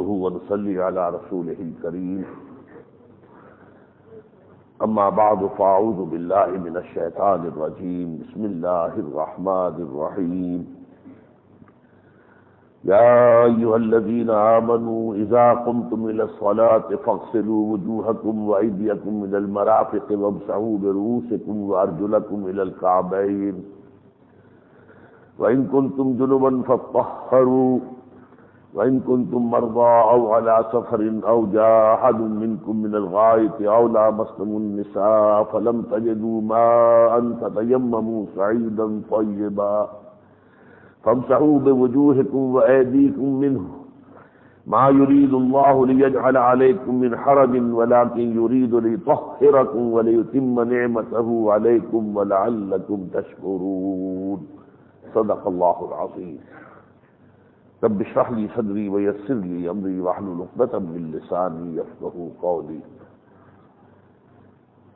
نحمده ونصلي على رسوله الكريم اما بعد فاعوذ بالله من الشیطان الرجیم بسم اللہ الرحمن الرحیم یا ایھا الذین آمنوا اذا قمتم الى الصلاة فاغسلوا وجوهکم وایدیکم الى المرافق وامسحوا برؤوسکم وارجلکم الى الکعبین وإن كنتم جنبا فاطهروا وإن كنتم مرضى أو على سفر أو جاء أحد منكم من الغائط أو لامستم النساء فلم تجدوا ماء فتيمموا صعيدا طيبا فامسحوا بوجوهكم وأيديكم منه ما يريد الله ليجعل عليكم من حرج ولكن يريد ليطهركم وليتم نعمته عليكم ولعلكم تشكرون صدق اللہ العظیم رب اشرح لي صدری ویسر لي امری واحلل عقدۃ من لسانی یفقہوا قولی۔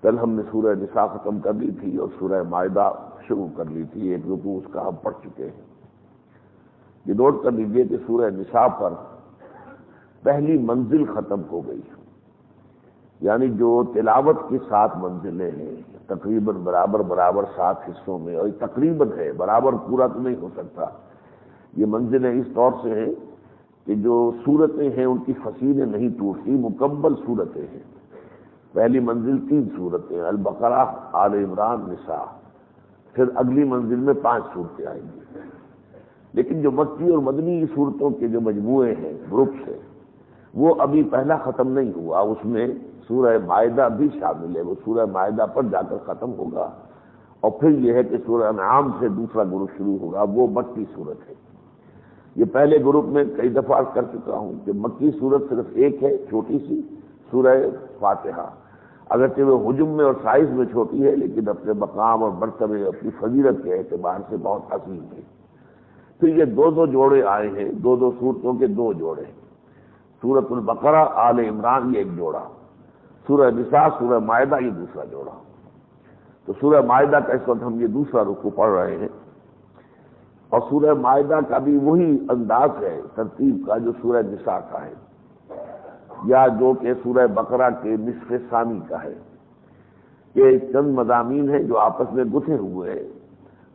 کل ہم نے سورہ نساء ختم کر لی تھی اور سورہ مائدہ شروع کر لی تھی، ایک رکوع اس کا ہم پڑھ چکے ہیں۔ یہ نوٹ کر لیجیے کہ سورہ نساء پر پہلی منزل ختم ہو گئی، یعنی جو تلاوت کی 7 منزلیں ہیں تقریباً برابر 7 حصوں میں، اور تقریباً ہے، برابر پورا تو نہیں ہو سکتا۔ یہ منزلیں اس طور سے ہیں کہ جو صورتیں ہیں ان کی فصیلیں نہیں ٹوٹتی، مکمل صورتیں ہیں۔ پہلی منزل 3 صورتیں، البقرہ، آل عمران، نساء، پھر اگلی منزل میں 5 صورتیں آئیں گی۔ لیکن جو مکی اور مدنی صورتوں کے جو مجموعے ہیں، گروپس ہیں، وہ ابھی پہلا ختم نہیں ہوا، اس میں سورہ مائدہ بھی شامل ہے، وہ سورہ مائدہ پر جا کر ختم ہوگا، اور پھر یہ ہے کہ سورہ انعام سے دوسرا گروپ شروع ہوگا، وہ مکی صورت ہے۔ یہ پہلے گروپ میں کئی دفعہ کر چکا ہوں کہ مکی صورت صرف ایک ہے، چھوٹی سی سورہ فاتحہ، اگرچہ وہ حجم میں اور سائز میں چھوٹی ہے لیکن اپنے مقام اور مرتبے اپنی فضیلت کے اعتبار سے بہت عظیم ہے۔ پھر یہ 2 جوڑے آئے ہیں، 2 صورتوں کے 2 جوڑے، سورۃ البقرہ، آل عمران، یہ ایک جوڑا، سورہ نساء، سورہ مائدہ، یہ دوسرا جوڑا۔ تو سورہ مائدہ کا اس وقت ہم یہ دوسرا رکوع پڑھ رہے ہیں، اور سورہ مائدہ کا بھی وہی انداز ہے ترتیب کا جو سورہ نساء کا ہے، یا جو کہ سورہ بقرہ کے نصف ثانی کا ہے۔ یہ چند مضامین ہیں جو آپس میں گتھے ہوئے ہیں،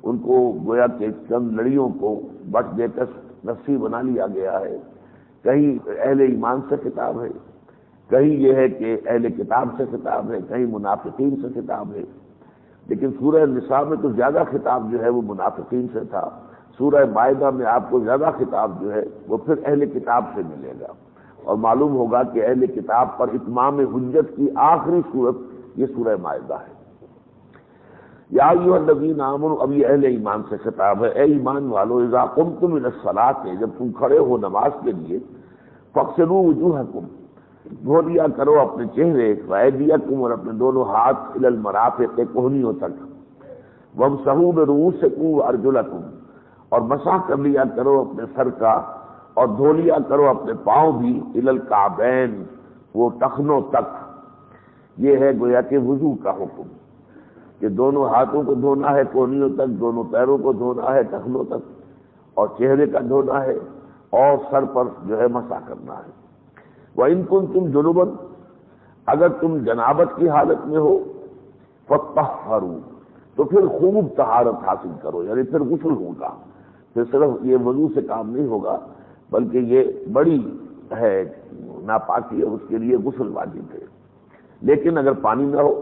ان کو گویا کہ چند لڑیوں کو بٹ دے کر رسی بنا لیا گیا ہے۔ کہیں اہل ایمان سے خطاب ہے، کہیں یہ ہے کہ اہل کتاب سے خطاب ہے، کہیں منافقین سے خطاب ہے، لیکن سورہ نساء میں تو زیادہ خطاب جو ہے وہ منافقین سے تھا، سورہ مائدہ میں آپ کو زیادہ خطاب جو ہے وہ پھر اہل کتاب سے ملے گا، اور معلوم ہوگا کہ اہل کتاب پر اتمام حجت کی آخری صورت یہ سورہ مائدہ ہے۔ یا ایھا الذین آمنوا، اب یہ اہل ایمان سے خطاب ہے، اے ایمان والو، اذا قمتم الی الصلاۃ، جب تم کھڑے ہو نماز کے لیے، فاغسلوا وجوہکم، دھو لیا کرو اپنے چہرے، وایدیکم، اور اپنے دونوں ہاتھ، الی المرافق، کوہنیوں تک، وامسحوا برؤوسکم وارجلکم، اور مسح کر لیا کرو اپنے سر کا، اور دھو لیا کرو اپنے پاؤں بھی، الی الکعبین، وہ ٹخنوں تک۔ یہ ہے گویا کہ وضو کا حکم کہ دونوں ہاتھوں کو دھونا ہے کوہنیوں تک، دونوں پیروں کو دھونا ہے ٹخنوں تک، اور چہرے کا دھونا ہے، اور سر پر جو ہے مسح کرنا ہے۔ وَإِن كُنتُمْ جُنُبًا، اگر تم جنابت کی حالت میں ہو، فَطَّهَّرُوا، تو پھر خوب طہارت حاصل کرو، یعنی پھر غسل ہوگا، پھر صرف یہ وضو سے کام نہیں ہوگا، بلکہ یہ بڑی ہے ناپاکی، اور اس کے لیے غسل واجب ہے۔ لیکن اگر پانی نہ ہو،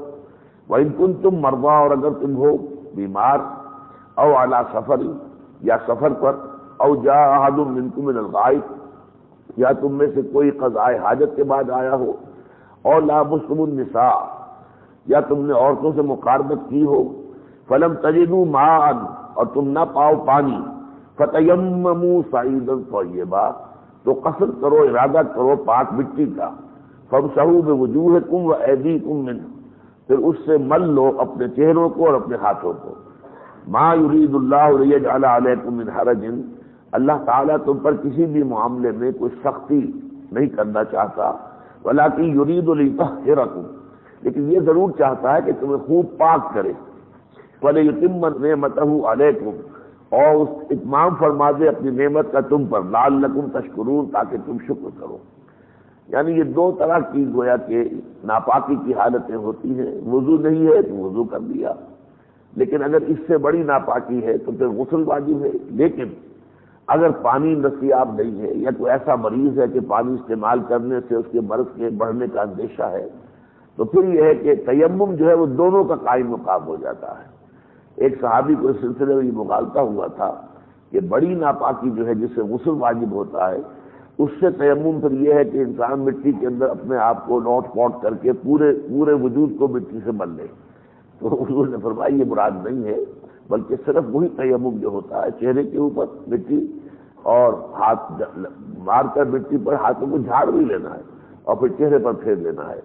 وَإِن كُنتُم مَرْضَىٰ، اور اگر تم ہو بیمار، او علی سفر، یا سفر پر، او جاء احد منکم من الغائط، یا تم میں سے کوئی قضاء حاجت کے بعد آیا ہو، اور لامستم النساء، یا تم نے عورتوں سے مقاربت کی ہو، فلم تجدوا ماء، اور تم نہ پاؤ پانی، فتیمموا صعیدا طیبا، تو قصد کرو، ارادہ کرو پاک مٹی کا، فامسحوا بوجوہکم وایدیکم منہ، پھر اس سے مل لو اپنے چہروں کو اور اپنے ہاتھوں کو۔ ما یرید اللہ لیجعل علیکم من حرج، اللہ تعالیٰ تم پر کسی بھی معاملے میں کوئی سختی نہیں کرنا چاہتا، ولکن یرید لیطہرکم، لیکن یہ ضرور چاہتا ہے کہ تمہیں خوب پاک کرے، ولیتم نعمتہ علیکم، اور اس اتمام فرما دے اپنی نعمت کا تم پر، لعلکم تشکرون، تاکہ تم شکر کرو۔ یعنی یہ دو طرح کی گویا کہ ناپاکی کی حالتیں ہوتی ہیں. وضو نہیں ہے تو وضو کر دیا، لیکن اگر اس سے بڑی ناپاکی ہے تو پھر غسل واجب ہے. لیکن اگر پانی دستیاب نہیں ہے یا کوئی ایسا مریض ہے کہ پانی استعمال کرنے سے اس کے مرض کے بڑھنے کا اندیشہ ہے، تو پھر یہ ہے کہ تیمم جو ہے وہ دونوں کا قائم مقام ہو جاتا ہے. ایک صحابی کو اس سلسلے میں یہ مغالطہ ہوا تھا کہ بڑی ناپاکی جو ہے جس سے غسل واجب ہوتا ہے، اس سے تیمم پھر یہ ہے کہ انسان مٹی کے اندر اپنے آپ کو لوٹ پوٹ کر کے پورے وجود کو مٹی سے مل لے. تو حضور نے فرمایا یہ مراد نہیں ہے، بلکہ صرف وہی تیمم جو ہوتا ہے چہرے کے اوپر مٹی اور ہاتھ مار کر مٹی پر ہاتھوں کو جھاڑ بھی لینا ہے اور پھر چہرے پر پھیر لینا ہے،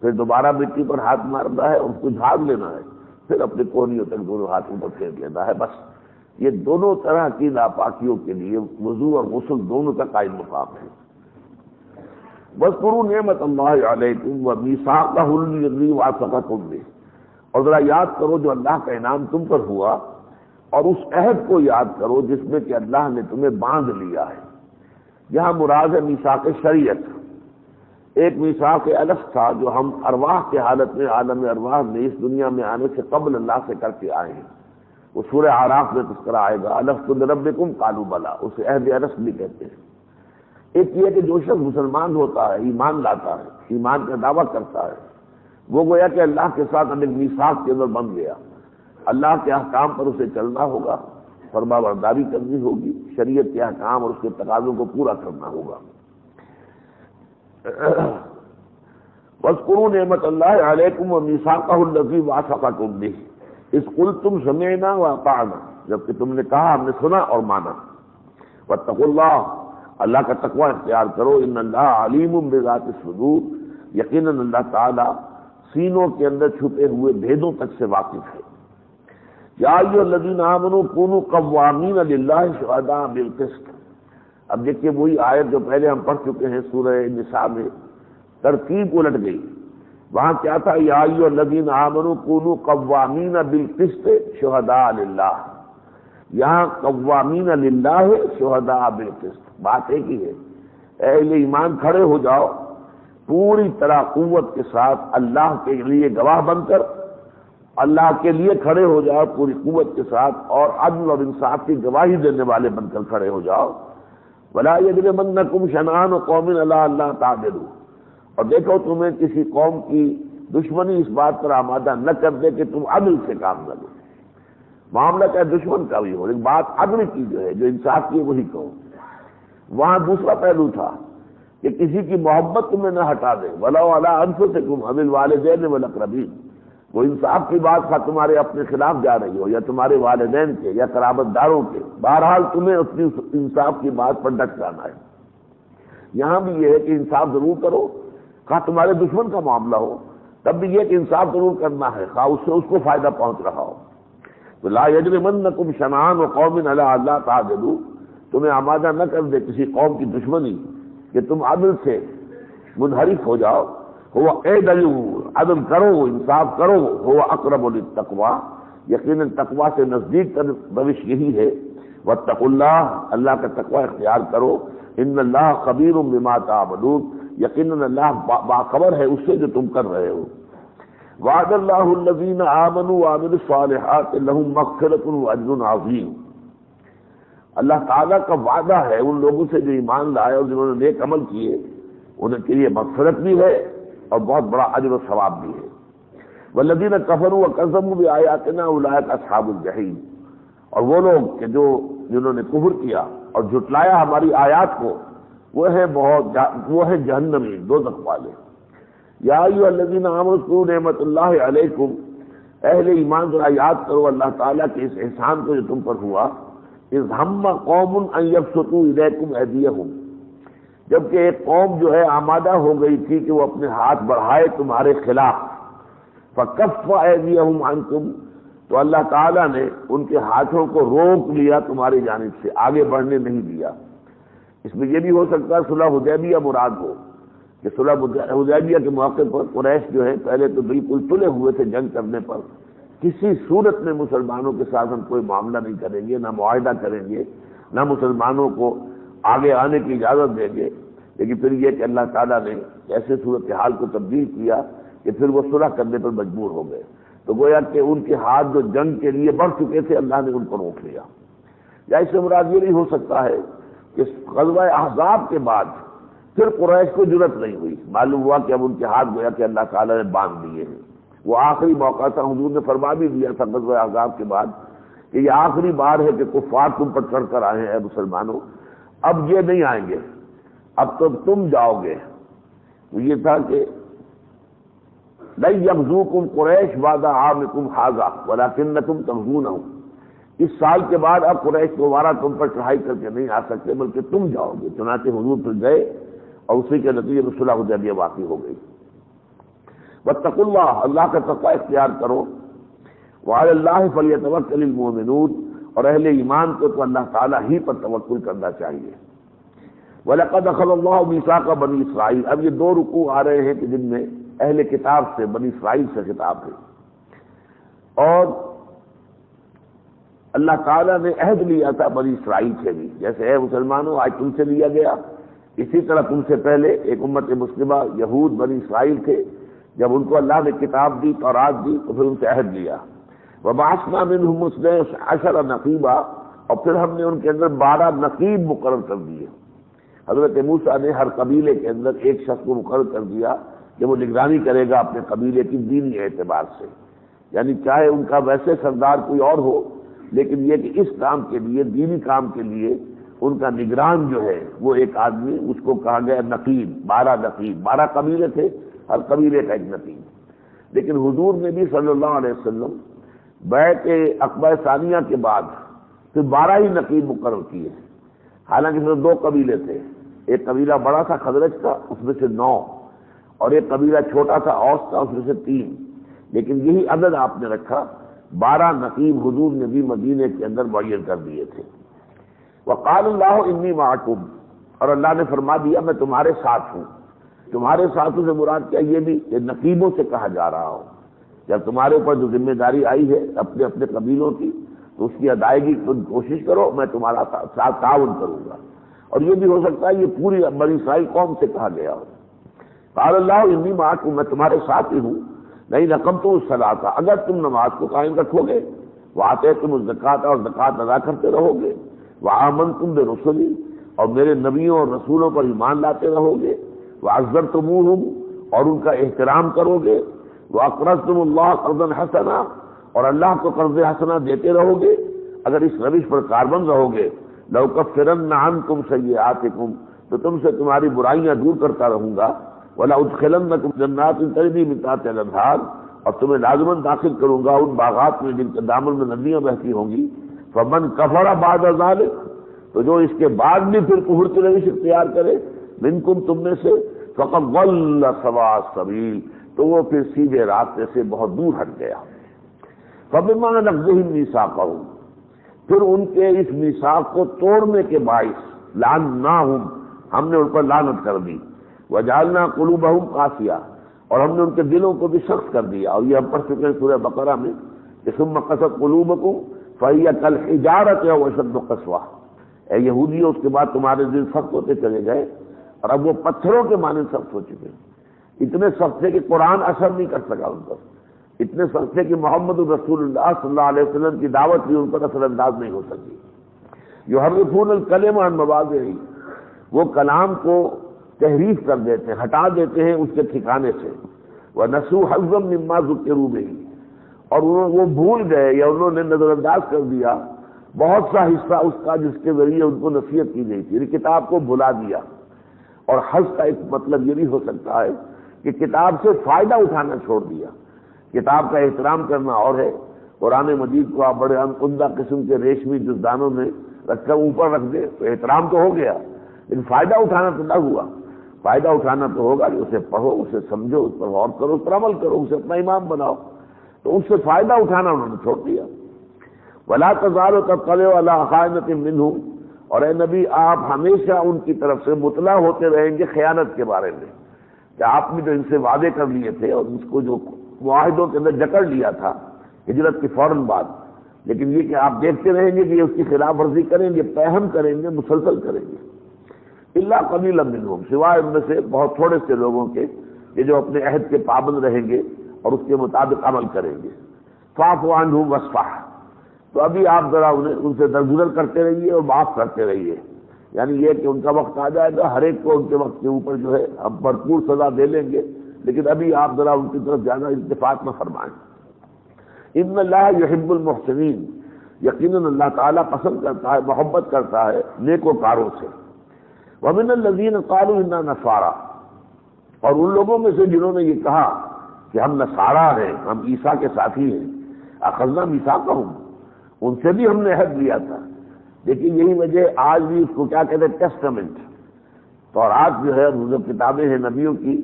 پھر دوبارہ مٹی پر ہاتھ مارنا ہے اور اس کو جھاڑ لینا ہے، پھر اپنے کونیوں تک دونوں ہاتھوں پر پھیر لینا ہے. بس یہ دونوں طرح کی ناپاکیوں کے لیے وضو اور غسل دونوں کا قائم مقام ہے. وَاذْكُرُوا نِعْمَتَ اللَّهِ عَلَيْكُمْ وَمِيثَاقَهُ الَّذِي وَاثَقَكُم بِهِ، اور ذرا یاد کرو جو اللہ کا انعام تم پر ہوا اور اس عہد کو یاد کرو جس میں کہ اللہ نے تمہیں باندھ لیا ہے. یہاں مراد ہے میثاق شریعت. ایک میثاق الف تھا جو ہم ارواح کے حالت میں عالم ارواح میں اس دنیا میں آنے سے قبل اللہ سے کر کے آئے ہیں. وہ سورہ اعراف میں تذکرہ آئے گا، الفت بربکم قالوا بلی، اسے عہد الف بھی کہتے ہیں. ایک یہ کہ جو شخص مسلمان ہوتا ہے، ایمان لاتا ہے، ایمان کا دعویٰ کرتا ہے، وہ گویا کہ اللہ کے ساتھ ایک میثاق کے اندر بن گیا. اللہ کے احکام پر اسے چلنا ہوگا، فرما برداری کرنی ہوگی، شریعت کے احکام اور اس کے تقاضوں کو پورا کرنا ہوگا. وَاذْكُرُوا نِعْمَتَ اللَّهِ عَلَيْكُمْ وَمِيثَاقَهُ الَّذِي وَاثَقَكُم بِهِ إِذْ قُلْتُمْ سَمِعْنَا وَأَطَعْنَا، جبکہ تم نے کہا ہم نے سنا اور مانا. وَاتَّقُوا اللَّهَ، اللہ کا تقوی اختیار کرو. إِنَّ اللَّهَ عَلِيمٌ بِذَاتِ الصُّدُورِ، یقیناً اللہ تعالی سینوں کے اندر چھپے ہوئے بھیدوں تک سے واقف ہے. یا ایھا الذین آمنوا کونوا قوامین للہ شہداء بالقسط. اب دیکھیے وہی آیت جو پہلے ہم پڑھ چکے ہیں سورہ نساء میں، ترتیب الٹ گئی. وہاں کیا تھا؟ یا ایھا الذین آمنوا کونوا قوامین بالقسط شہداء للہ. یہاں قوامین للہ شہداء بالقسط، بات ایک ہی ہے. اہل ایمان کھڑے ہو جاؤ پوری طرح قوت کے ساتھ اللہ کے لیے گواہ بن کر، اللہ کے لیے کھڑے ہو جاؤ پوری قوت کے ساتھ، اور عدل اور انصاف کی گواہی دینے والے بن کر کھڑے ہو جاؤ. وَلَا يَجْرِمَنَّكُمْ شَنَآنُ قَوْمٍ عَلَىٰ أَلَّا تَعْدِلُوا، اور دیکھو تمہیں کسی قوم کی دشمنی اس بات پر آمادہ نہ کر دے کہ تم عدل سے کام نہ لو. معاملہ چاہے دشمن کا بھی ہو، لیکن بات عدل کی جو ہے، جو انصاف کی وہی کہو. وہاں دوسرا پہلو تھا کہ کسی کی محبت تمہیں نہ ہٹا دے. وَلَوْ عَلَىٰ أَنفُسِكُمْ أَوِ الْوَالِدَيْنِ وَالْأَقْرَبِينَ، وہ انصاف کی بات خواہ تمہارے اپنے خلاف جا رہی ہو یا تمہارے والدین کے یا قرابت داروں کے، بہرحال تمہیں اپنی انصاف کی بات پر ڈٹ جانا ہے. یہاں بھی یہ ہے کہ انصاف ضرور کرو، خواہ تمہارے دشمن کا معاملہ ہو تب بھی یہ کہ انصاف ضرور کرنا ہے، خواہ اس سے اس کو فائدہ پہنچ رہا ہو. تو لا یجرمنکم شنآن قوم علی الا تعدلوا، تمہیں آمادہ نہ کر دے کسی قوم کی دشمنی کہ تم عدل سے منحرف ہو جاؤ. ہوا اعدلوا، عدل کرو، انصاف کرو. ہوا اقرب للتقوی، یقیناً تقوی سے نزدیک تر روش یہی ہے. واتقوا اللہ، اللہ کا تقوی اختیار کرو. ان اللہ خبیر بما تعملون، یقیناً اللہ باخبر ہے اس سے جو تم کر رہے ہو. وعد اللہ الذین آمنوا وعملوا الصالحات لهم مغفرۃ واجر عظیم. اللہ تعالیٰ کا وعدہ ہے ان لوگوں سے جو ایمان لائے اور جنہوں نے نیک عمل کیے، انہیں کے لیے مغفرت بھی ہے اور بہت بڑا اجر و ثواب بھی ہے. والذین کفروا وکذبوا بآیاتنا اولئک اصحاب الجحیم، اور وہ لوگ کہ جنہوں نے کفر کیا اور جھٹلایا ہماری آیات کو، وہ ہے جہنمی، دوزخ والے. یا ایھا الذین آمنوا اذکروا نعمت اللہ علیکم، اہل ایمان ذرا یاد کرو اللہ تعالیٰ کے اس احسان کو جو تم پر ہوا. اذ ہم قوم ان یبسطوا الیکم ایدیہم، جبکہ ایک قوم جو ہے آمادہ ہو گئی تھی کہ وہ اپنے ہاتھ بڑھائے تمہارے خلاف. فکف ایدیہم عنکم، تو اللہ تعالیٰ نے ان کے ہاتھوں کو روک لیا تمہاری جانب سے، آگے بڑھنے نہیں دیا. اس میں یہ بھی ہو سکتا ہے صلح حدیبیہ مراد ہو کہ صلح حدیبیہ کے موقع پر قریش جو ہے پہلے تو بالکل تلے ہوئے تھے جنگ کرنے پر، کسی صورت میں مسلمانوں کے ساتھ ہم کوئی معاملہ نہیں کریں گے، نہ معاہدہ کریں گے، نہ مسلمانوں کو آگے آنے کی اجازت دیں گے. لیکن پھر یہ کہ اللہ تعالیٰ نے ایسے صورتحال کو تبدیل کیا کہ پھر وہ صلح کرنے پر مجبور ہو گئے، تو گویا کہ ان کے ہاتھ جو جنگ کے لیے بڑھ چکے تھے اللہ نے ان کو روک لیا۔ یا اس سے مراد یہ نہیں ہو سکتا ہے کہ غزوہ احزاب کے بعد پھر قریش کو جرأت نہیں ہوئی، معلوم ہوا کہ اب ان کے ہاتھ گویا کہ اللہ تعالیٰ نے باندھ دیے ہیں۔ وہ آخری موقع تھا، حضور نے فرما بھی دیا تھا غزوہ احزاب کے بعد کہ یہ آخری بار ہے کہ کفار تم پر چڑھ کر آئے ہیں اے مسلمانوں، اب یہ نہیں آئیں گے، اب تو تم جاؤ گے۔ تو یہ تھا کہ لن یغزوکم قریش بعد عامکم ھذا ولکنکم تغزونہم، اس سال کے بعد اب قریش دوبارہ تم پر چڑھائی کر کے نہیں آ سکتے بلکہ تم جاؤ گے۔ چنانچہ حضور پھر گئے اور اسی کے نتیجے میں صلح حدیبیہ واقع ہو گئی۔ واتقوا اللہ، اللہ کا تقوی اختیار کرو، وعلی اللہ فلیتوکل المؤمنون، اور اہل ایمان کو تو اللہ تعالیٰ ہی پر توکل کرنا چاہیے۔ وَلَقَدْ أَخَذَ اللَّهُ مِيثَاقَ بَنِي اسرائیل، اب یہ دو رکوع آ رہے ہیں کہ جن میں اہل کتاب سے، بنی اسرائیل سے خطاب ہے، اور اللہ تعالیٰ نے عہد لیا تھا بنی اسرائیل سے بھی، جیسے اے مسلمانوں آج تم سے لیا گیا، اسی طرح تم سے پہلے ایک امت مسلمہ یہود بنی اسرائیل تھے، جب ان کو اللہ نے کتاب دی، تورات دی، تو پھر ان سے عہد لیا۔ وَبَعَثْنَا مِنْهُمْ اثْنَيْ عَشَرَ نَقِيبًا، اور پھر ہم نے ان کے اندر 12 نقیب مقرر کر دیے۔ حضرت موسیٰ نے ہر قبیلے کے اندر ایک شخص کو مقرر کر دیا کہ وہ نگرانی کرے گا اپنے قبیلے کی دینی اعتبار سے، یعنی چاہے ان کا ویسے سردار کوئی اور ہو، لیکن یہ کہ اس کام کے لیے، دینی کام کے لیے ان کا نگران جو ہے وہ ایک آدمی، اس کو کہا گیا نقیب۔ 12 نقیب، 12 قبیلے تھے، ہر قبیلے کا ایک نقیب۔ لیکن حضور نے بھی صلی اللہ علیہ وسلم بیعت عقبہ ثانیہ کے بعد پھر 12 ہی نقیب مقرر کیے، حالانکہ صرف 2 قبیلے تھے، ایک قبیلہ بڑا تھا خزرج کا، اس میں سے 9، اور ایک قبیلہ چھوٹا تھا اوس کا، اس میں سے 3، لیکن یہی عدد آپ نے رکھا۔ 12 نقیب حضور نے بھی مدینے کے اندر معین کر دیے تھے۔ وقال اللہ انی معکم، اور اللہ نے فرما دیا میں تمہارے ساتھ ہوں۔ تمہارے ساتھوں سے مراد کیا؟ یہ بھی کہ نقیبوں سے کہا جا رہا ہو، جب تمہارے اوپر جو ذمہ داری آئی ہے اپنے اپنے قبیلوں کی، تو اس کی ادائیگی کی کوشش کرو، میں تمہارا ساتھ تعاون کروں گا۔ اور یہ بھی ہو سکتا ہے یہ پوری بنی اسرائیل قوم سے کہا گیا ہو۔ قال اللہ انی معکم، میں تمہارے ساتھ ہی ہوں، نہیں اقمتم الصلاۃ، اگر تم نماز کو قائم رکھو گے، وآتیتم الزکوٰۃ، اور زکوٰۃ ادا کرتے رہو گے، وآمنتم برسلی، اور میرے نبیوں اور رسولوں پر ایمان لاتے رہو گے، وعزرتموہم، اور ان کا احترام کرو گے، واقرضتم اللہ قرضا حسنا، اور اللہ کو قرض حسنا دیتے رہو گے، اگر اس روش پر کاربند رہو گے، لأکفرن عنکم سیئاتکم، تو تم سے تمہاری برائیاں دور کرتا رہوں گا، وَلَأُدْخِلَنَّكُمْ جَنَّاتٍ تَجْرِی مِن تحتہا الْأَنْہَارُ، اور تمہیں لازماً داخل کروں گا ان باغات میں جن کے دامن میں ندیاں بہتی ہوں گی۔ فَمَنْ كَفَرَ بَعْدَ ذَلِكَ، تو جو اس کے بعد بھی پھر کفر کی روش اختیار کرے، منکم، تم میں سے، فَقَدْ ضَلَّ سَوَاءَ السَّبِیلِ، تو وہ پھر سیدھے راستے سے بہت دور ہٹ گیا۔ فَبِمَا نَقْضِهِم مِیثَاقَهُم، پھر ان کے اس میثاق کو توڑنے کے باعث، لعناہم، ہم نے ان پر لعنت کر دی، وجعلنا قلوبہم قاسیہ، اور ہم نے ان کے دلوں کو بھی سخت کر دیا، اور یہ ہم پڑھ چکے ہیں سورہ بقرہ میں کہ ثم قست قلوبکم فہی کالحجارۃ او اشد قسوہ، اے یہودیوں اس کے بعد تمہارے دل سخت ہوتے چلے گئے، اور اب وہ پتھروں کے مانند سخت ہو چکے ہیں، اتنے سخت تھے کہ قرآن اثر نہیں کر سکا ان پر، اتنے سخت تھے کہ محمد رسول اللہ صلی اللہ علیہ وسلم کی دعوت بھی ان پر اثر انداز نہیں ہو سکی۔ یحرفون الکلم عن مواضعہ، وہ کلام کو تحریف کر دیتے ہیں، ہٹا دیتے ہیں اس کے ٹھکانے سے، وَنَسُوا حَظًّا مِمَّا ذُكِّرُوا بِهِ، اور وہ بھول گئے یا انہوں نے نظر انداز کر دیا بہت سا حصہ اس کا جس کے ذریعے ان کو نصیحت کی گئی تھی، یعنی کتاب کو بھلا دیا۔ اور حظ کا ایک مطلب یہ بھی ہو سکتا ہے کہ کتاب سے فائدہ اٹھانا چھوڑ دیا۔ کتاب کا احترام کرنا اور ہے، قرآن مجید کو آپ بڑے عمدہ قسم کے ریشمی جزدانوں میں رکھ کر اوپر رکھ دے تو احترام تو ہو گیا، لیکن فائدہ اٹھانا تو نہ ہوا۔ فائدہ اٹھانا تو ہوگا کہ اسے پڑھو، اسے سمجھو، اس پر غور کرو، اس پر عمل کرو، اسے اپنا امام بناؤ، تو اس سے فائدہ اٹھانا انہوں نے چھوڑ دیا۔ وَلَا تَزَالُ تَطَّلِعُ عَلَىٰ خَائِنَةٍ مِّنْهُمْ، اور اے نبی آپ ہمیشہ ان کی طرف سے مطلع ہوتے رہیں گے خیانت کے بارے میں، کہ آپ نے جو ان سے وعدے کر لیے تھے اور اس کو جو معاہدوں کے اندر جکڑ لیا تھا ہجرت کے فوراً بعد، لیکن یہ کہ آپ دیکھتے رہیں گے کہ یہ اس کی خلاف ورزی کریں گے، پہم کریں گے، مسلسل کریں گے۔ الا قلیلا منہم، سوائے ان میں سے بہت تھوڑے سے لوگوں کے کہ جو اپنے عہد کے پابند رہیں گے اور اس کے مطابق عمل کریں گے۔ فاعف عنہم واصفح، تو ابھی آپ ذرا ان سے درگزر کرتے رہیے اور معاف کرتے رہیے، یعنی یہ کہ ان کا وقت آ جائے گا، ہر ایک کو ان کے وقت کے اوپر جو ہے ہم بھرپور سزا دے لیں گے، لیکن ابھی آپ ذرا ان کی طرف زیادہ التفات نہ فرمائیں۔ ان اللہ یحب المحسنین، یقیناً اللہ تعالیٰ پسند کرتا ہے، محبت کرتا ہے نیکوکاروں سے۔ ومن الذین قالوا انا نصارى، اور ان لوگوں میں سے جنہوں نے یہ کہا کہ ہم نصارہ ہیں، ہم عیسیٰ کے ساتھی ہیں، اخذنا میثاقہم، ان سے بھی ہم نے عہد لیا تھا۔ لیکن یہی وجہ آج بھی اس کو کیا کہتے ہیں، ٹیسٹمنٹ، تورات جو ہے جو کتابیں ہیں نبیوں کی،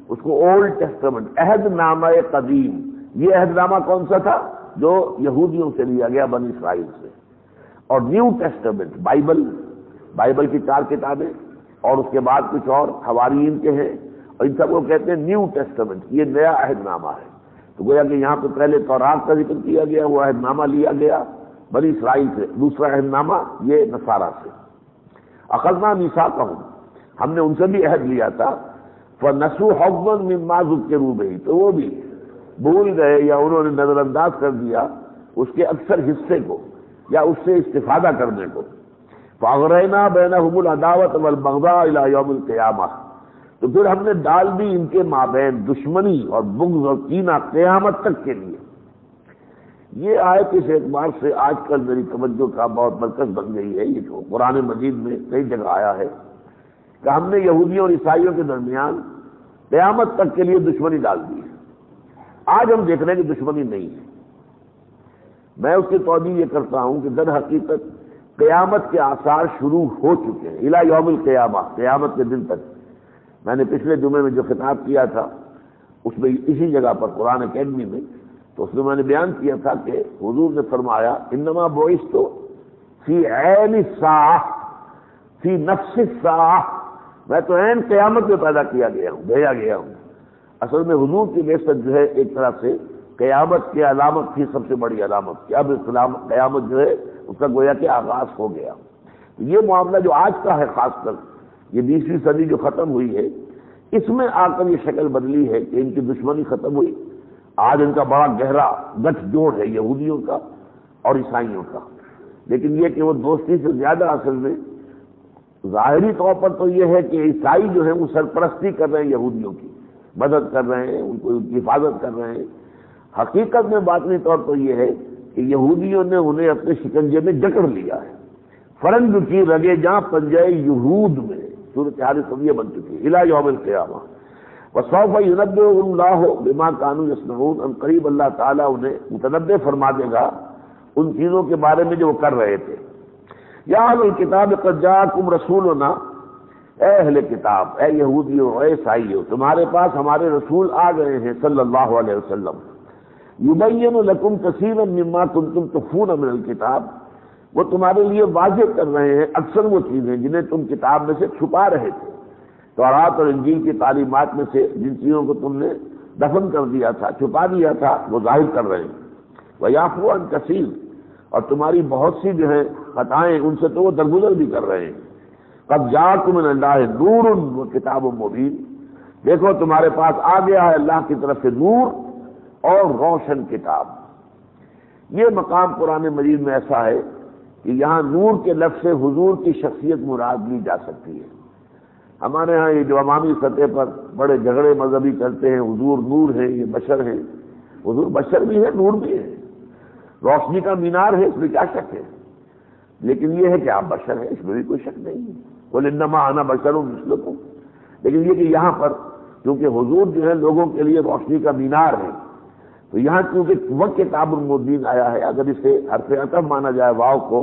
اس کو اولڈ ٹیسٹمنٹ، عہد نامہ قدیم۔ یہ عہد نامہ کون سا تھا؟ جو یہودیوں سے لیا گیا، بنی اسرائیل سے۔ اور نیو ٹیسٹمنٹ، بائبل کی 4 کتابیں، اور اس کے بعد کچھ اور حواریین کے ہیں، اور ان سب کو کہتے ہیں نیو ٹیسٹمنٹ، یہ نیا عہد نامہ ہے۔ تو گویا کہ یہاں پہ پہلے تورات کا ذکر کیا گیا، وہ عہد نامہ لیا گیا بنی اسرائیل سے، دوسرا عہد نامہ یہ نصارہ سے۔ اخذنا میثاقہم، ہم نے ان سے بھی عہد لیا تھا، فنسوا حظا مما ذکروا بہ، تو وہ بھی بھول گئے یا انہوں نے نظر انداز کر دیا اس کے اکثر حصے کو یا اس سے استفادہ کرنے کو۔ فاغرینا بینہم العداوۃ والبغضاء الی یوم القیامہ، تو پھر ہم نے ڈال دی ان کے مابین دشمنی اور بغض اور کینہ قیامت تک کے لیے۔ یہ آیت اس اعتبار سے آج کل میری توجہ کا بہت مرکز بن گئی ہے، یہ جو قرآن مجید میں کئی جگہ آیا ہے کہ ہم نے یہودیوں اور عیسائیوں کے درمیان قیامت تک کے لیے دشمنی ڈال دی ہے۔ آج ہم دیکھ رہے ہیں کہ دشمنی نہیں ہے۔ میں اس کی توجہ یہ کرتا ہوں کہ در حقیقت قیامت کے آثار شروع ہو چکے ہیں، الی یوم القیامہ، قیامت کے دن تک۔ میں نے پچھلے جمعے میں جو خطاب کیا تھا اس میں اسی جگہ پر قرآن اکیڈمی میں، تو اس میں نے بیان کیا تھا کہ حضور نے فرمایا انما بعثت فی عین الساعہ فی نفس الساعہ، میں تو عین قیامت میں پیدا کیا گیا ہوں، بھیجا گیا ہوں۔ اصل میں حضور کی بعثت جو ہے ایک طرح سے قیامت کی علامت تھی، سب سے بڑی علامت کہ اب قیامت جو ہے اس کا گویا کہ آغاز ہو گیا۔ یہ معاملہ جو آج کا ہے، خاص کر یہ 20ویں صدی جو ختم ہوئی ہے، اس میں آ کر یہ شکل بدلی ہے کہ ان کی دشمنی ختم ہوئی۔ آج ان کا بڑا گہرا گٹھ جوڑ ہے یہودیوں کا اور عیسائیوں کا، لیکن یہ کہ وہ دوستی سے زیادہ اصل میں ظاہری طور پر تو یہ ہے کہ عیسائی جو ہیں وہ سرپرستی کر رہے ہیں یہودیوں کی، مدد کر رہے ہیں، ان کو ان کی حفاظت کر رہے ہیں۔ حقیقت میں باطنی طور پر یہ ہے کہ یہودیوں نے انہیں اپنے شکنجے میں جکڑ لیا ہے۔ فرنگ کی رگے جاں پنجے یہود میں، صورتحال سب یہ بن چکی ہے الی یوم القیامہ۔ وسوف ینبئهم اللہ بما كانوا یصنعون، ان قریب اللہ تعالیٰ انہیں متنبع فرما دے گا ان چیزوں کے بارے میں جو وہ کر رہے تھے۔ یا اہل الکتاب قد جاءکم رسولنا، اے اہل کتاب، اے یہودیوں، اے عیسائیوں، تمہارے پاس ہمارے رسول آ گئے ہیں صلی اللہ علیہ وسلم، یبین لکم کثیرا مما کنتم تخفون من الکتاب، وہ تمہارے لیے واضح کر رہے ہیں اکثر وہ چیزیں جنہیں تم کتاب میں سے چھپا رہے تھے، تورات اور انجیل کی تعلیمات میں سے جن چیزوں کو تم نے دفن کر دیا تھا، چھپا دیا تھا، وہ ظاہر کر رہے ہیں۔ وَيَعْفُو عَنْ كَثِيرٍ، اور تمہاری بہت سی جو ہیں خطائیں ان سے تو وہ درگزر بھی کر رہے ہیں۔ قَدْ جَاءَكُم مِّنَ اللَّهِ نُورٌ وَكِتَابٌ مُّبِينٌ، دیکھو تمہارے پاس آ گیا ہے اللہ کی طرف سے نور اور روشن کتاب۔ یہ مقام قرآن مجید میں ایسا ہے کہ یہاں نور کے لفظ سے حضور کی شخصیت مراد لی جا سکتی ہے۔ ہمارے ہاں یہ جو عوامی سطح پر بڑے جھگڑے مذہبی کرتے ہیں، حضور نور ہے، یہ بشر ہیں، حضور بشر بھی ہے، نور بھی ہے، روشنی کا مینار ہے، اس میں کیا شک ہے؟ لیکن یہ ہے کہ آپ بشر ہیں، اس میں بھی کوئی شک نہیں ہے، قُلْ إِنَّمَا أَنَا بَشَرٌ مِثْلُكُمْ۔ لیکن یہ کہ یہاں پر کیونکہ حضور جو ہے لوگوں کے لیے روشنی کا مینار ہے، تو یہاں کیونکہ وہ کتاب المبین آیا ہے، اگر اسے حرف عطف مانا جائے واو کو،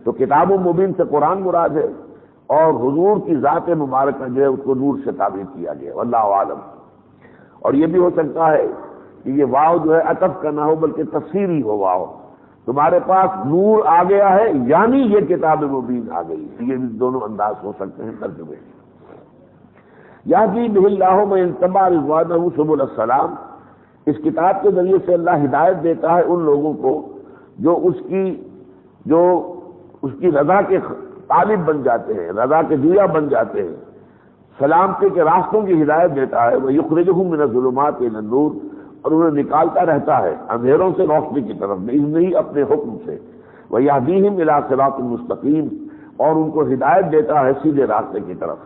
تو کتاب المبین سے قرآن مراد ہے، اور حضور کی ذات مبارکہ جو ہے اس کو نور سے تعبیر کیا گیا، واللہ عالم۔ اور یہ بھی ہو سکتا ہے کہ یہ واو جو ہے عطف کا نہ ہو بلکہ تفسیری ہو واو، تمہارے پاس نور آ گیا ہے یعنی یہ کتاب مبین آ گئی، یہ بھی دونوں انداز ہو سکتے ہیں ترجمے۔ یہدی بہ اللہ من اتبع رضوانہ سبل السلام، اس کتاب کے ذریعے سے اللہ ہدایت دیتا ہے ان لوگوں کو جو اس کی رضا کے طالب بن جاتے ہیں، رضا کے جویا بن جاتے ہیں۔ سلامتی کے راستوں کی ہدایت دیتا ہے، وَيُخْرِجُهُم مِّنَ الظُّلُمَاتِ إِلَى النُّورِ، اور انہیں نکالتا رہتا ہے اندھیروں سے روشنی کی طرف بِإِذْنِهِ، اپنے حکم سے، وَيَهْدِيهِمْ إِلَىٰ صِرَاطٍ مُّسْتَقِيمٍ، اور ان کو ہدایت دیتا ہے سیدھے راستے کی طرف۔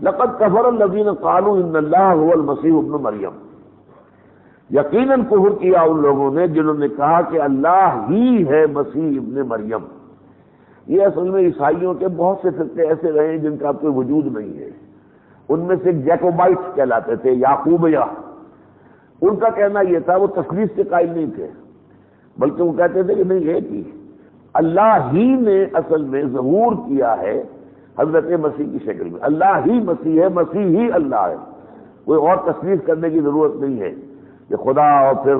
لَقَدْ كَفَرَ الَّذِينَ قَالُوا إِنَّ اللَّهَ هُوَ الْمَسِيحُ ابْنُ مَرْيَمَ، یقیناً کفر کیا ان لوگوں نے جنہوں نے کہا کہ اللہ ہی ہے مسیح ابن مریم۔ یہ اصل میں عیسائیوں کے بہت سے فرقے ایسے رہے ہیں جن کا کوئی وجود نہیں ہے۔ ان میں سے جیکوبائٹس کہلاتے تھے، یعقوبیہ، ان کا کہنا یہ تھا، وہ تثلیث کے قائل نہیں تھے، بلکہ وہ کہتے تھے کہ نہیں، ایک ہی اللہ ہی نے اصل میں ظہور کیا ہے حضرت مسیح کی شکل میں، اللہ ہی مسیح ہے، مسیح ہی اللہ ہے، کوئی اور تثلیث کرنے کی ضرورت نہیں ہے کہ خدا اور پھر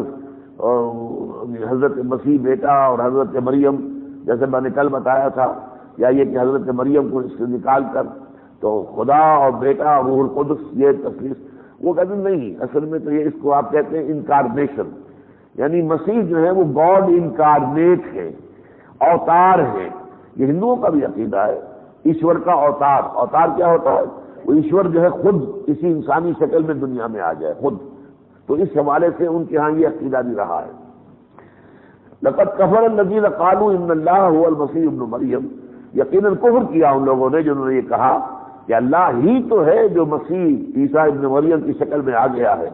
حضرت مسیح بیٹا اور حضرت مریم، جیسے میں نے کل بتایا تھا، یا یہ کہ حضرت مریم کو اس سے نکال کر تو خدا اور بیٹا اور روح القدس، یہ تثلیث، وہ کہتے ہیں نہیں، اصل میں تو یہ اس کو آپ کہتے ہیں انکارنیشن، یعنی مسیح جو ہے وہ گاڈ انکارنیٹ ہے، اوتار ہے۔ یہ ہندوؤں کا بھی عقیدہ ہے، ایشور کا اوتار۔ اوتار کیا ہوتا ہے؟ وہ ایشور جو ہے خود اسی انسانی شکل میں دنیا میں آ جائے خود، تو اس حوالے سے ان کے ہاں یہ عقیدہ بھی رہا ہے۔ لقد کفر الذین قالوا ان اللہ هو المسیح ابن مریم، یقیناً کفر کیا ان لوگوں نے جنہوں نے یہ کہا کہ اللہ ہی تو ہے جو مسیح عیسیٰ ابن مریم کی شکل میں آ گیا ہے۔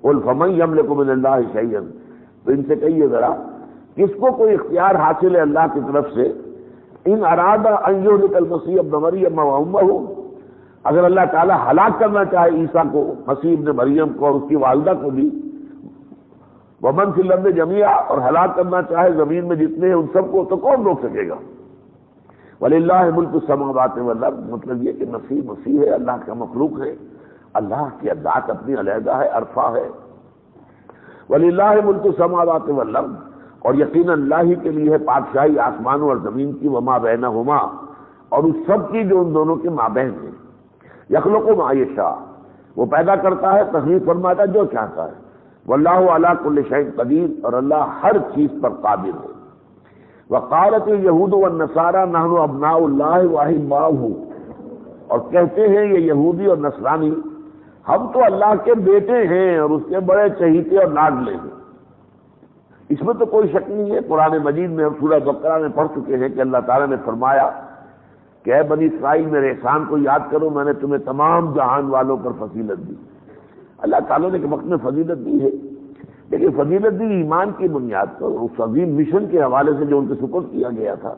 قل فمن یملک من اللہ شیئا، تو ان سے کہیے ذرا، کس کو کوئی اختیار حاصل ہے اللہ کی طرف سے، ان اراد ان یہلک المسیح ابن مریم وامہ، اگر اللہ تعالیٰ ہلاک کرنا چاہے عیسیٰ کو، مسیح ابن مریم کو اور اس کی والدہ کو بھی، ومن فی الارض جمیعا، اور ہلاک کرنا چاہے زمین میں جتنے ہیں ان سب کو، تو کون روک سکے گا؟ وللہ ملک السماوات والارض، مطلب یہ کہ مسیح ہے، اللہ کا مخلوق ہے، اللہ کی ذات اپنی علیحدہ ہے، عرفہ ہے۔ وللہ ملک السماوات والارض، اور یقیناً اللہ ہی کے لیے ہے بادشاہی آسمانوں اور زمین کی، وما بینہما، اور اس سب کی جو ان دونوں کے مابین ہے۔ یخلق ما یشاء، وہ پیدا کرتا ہے، تخلیق فرماتا ہے جو چاہتا ہے۔ واللہ علی کل شیء قدیر، اور اللہ ہر چیز پر قادر ہے۔ وقالت اليہود والنصارى نحن ابناء اللہ واحباؤہ، اور کہتے ہیں یہ یہودی اور نصرانی، ہم تو اللہ کے بیٹے ہیں اور اس کے بڑے چہیتے اور لاڈلے ہیں۔ اس میں تو کوئی شک نہیں ہے، قرآن مجید میں ہم سورہ بقرہ میں پڑھ چکے ہیں کہ اللہ تعالیٰ نے فرمایا کہ اے بنی اسرائیل میرے احسان کو یاد کرو، میں نے تمہیں تمام جہان والوں پر فضیلت دی۔ اللہ تعالیٰ نے ایک وقت میں فضیلت دی ہے، لیکن فضیلت دی ایمان کی بنیاد پر، اس عظیم مشن کے حوالے سے جو ان کے سپرد کیا گیا تھا،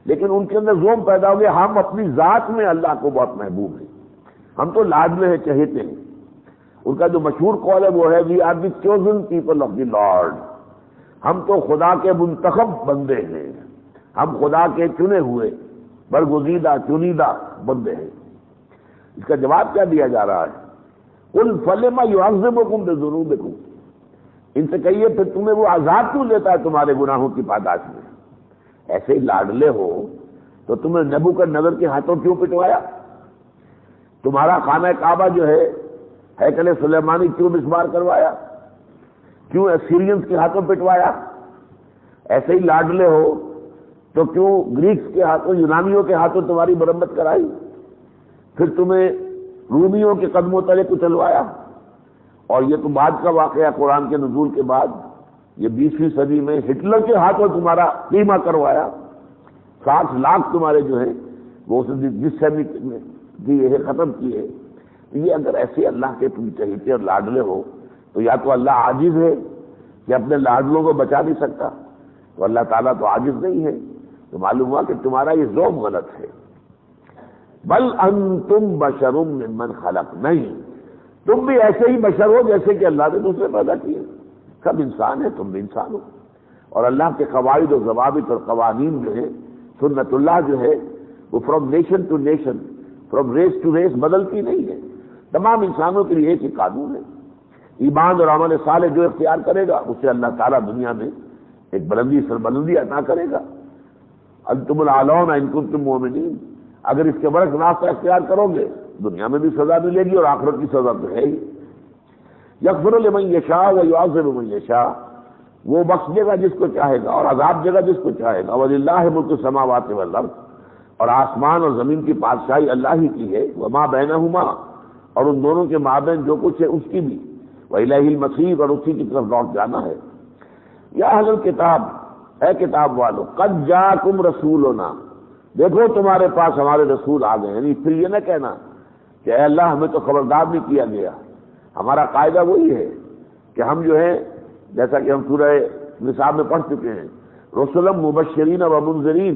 لیکن ان کے اندر زوم پیدا ہو گیا ہم اپنی ذات میں اللہ کو بہت محبوب ہیں، ہم تو لاڈلے ہیں، چہیتے ہیں۔ ان کا جو مشہور قول ہے وہ ہے we are the chosen people of the lord, ہم تو خدا کے منتخب بندے ہیں، ہم خدا کے چنے ہوئے برگزیدہ چنیدہ بندے ہیں۔ اس کا جواب کیا دیا جا رہا ہے؟ قل فلم یعذبکم بذنوبکم، ان سے کہیے پھر تمہیں وہ عذاب کیوں لیتا ہے تمہارے گناہوں کی پاداش میں؟ ایسے ہی لاڈلے ہو تو تمہیں نبوکدنضر کے ہاتھوں کیوں پٹوایا؟ تمہارا خانہ کعبہ جو ہے ہیکل سلیمانی کیوں مسمار کروایا؟ کیوں اسیرینز کے ہاتھوں پٹوایا؟ ایسے ہی لاڈلے ہو تو کیوں گریکس کے ہاتھوں، یونانیوں کے ہاتھوں تمہاری مرمت کرائی؟ پھر تمہیں رومیوں کے قدموں تلے کچلوایا؟ اور یہ تو بعد کا واقعہ، قرآن کے نزول کے بعد، یہ 20ویں صدی میں ہٹلر کے ہاتھوں تمہارا قیمہ کروایا، 60 لاکھ تمہارے جو ہیں وہ جس سے دیے ہیں، ختم کیے۔ یہ اگر ایسے اللہ کے تم چہیتے اور لاڈلے ہو تو یا تو اللہ عاجز ہے کہ اپنے لاڈلوں کو بچا نہیں سکتا، تو اللہ تعالیٰ تو عاجز نہیں ہے، تو معلوم ہوا کہ تمہارا یہ ذوق غلط ہے۔ بل انتم بشر ممن خلق، نہیں، تم بھی ایسے ہی بشر ہو جیسے کہ اللہ نے دوسرے پیدا کیے، سب انسان ہیں، تم بھی انسان ہو۔ اور اللہ کے قواعد و ضوابط اور قوانین جو ہے، سنت اللہ جو ہے، وہ from nation to nation, from race to race بدلتی نہیں ہے، تمام انسانوں کے لیے ایک ہی قانون ہے۔ ایمان اور عمل صالح جو اختیار کرے گا اسے اللہ تعالیٰ دنیا میں ایک بلندی سربلندی عطا کرے گا۔ انتم الاعلون ان کنتم مؤمنین، اگر اس کے برعکس راستہ اختیار کرو گے دنیا میں بھی سزا ملے گی اور آخرت کی سزا تو ہے ہی۔ یغفر لمن یشاء ویعذب من یشاء، وہ بخش دے گا جس کو چاہے گا اور عذاب دے گا جس کو چاہے گا۔ وللہ ملک السماوات والارض، اور آسمان اور زمین کی بادشاہی اللہ ہی کی ہے، وما بینہما، اور ان دونوں کے مابین جو کچھ ہے اس کی بھی، وإلیہ المصیر، اور اسی کی طرف لوٹ جانا ہے۔ یا اہل الکتاب، اے کتاب والو، قد جاءکم رسولنا، دیکھو تمہارے پاس ہمارے رسول آ گئے، یعنی پھر یہ نہ کہنا کہ اے اللہ ہمیں تو خبردار نہیں کیا گیا۔ ہمارا قاعدہ وہی ہے کہ ہم جو ہے، جیسا کہ ہم سورہ نساء میں پڑھ چکے ہیں، رسلا مبشرین و منذرین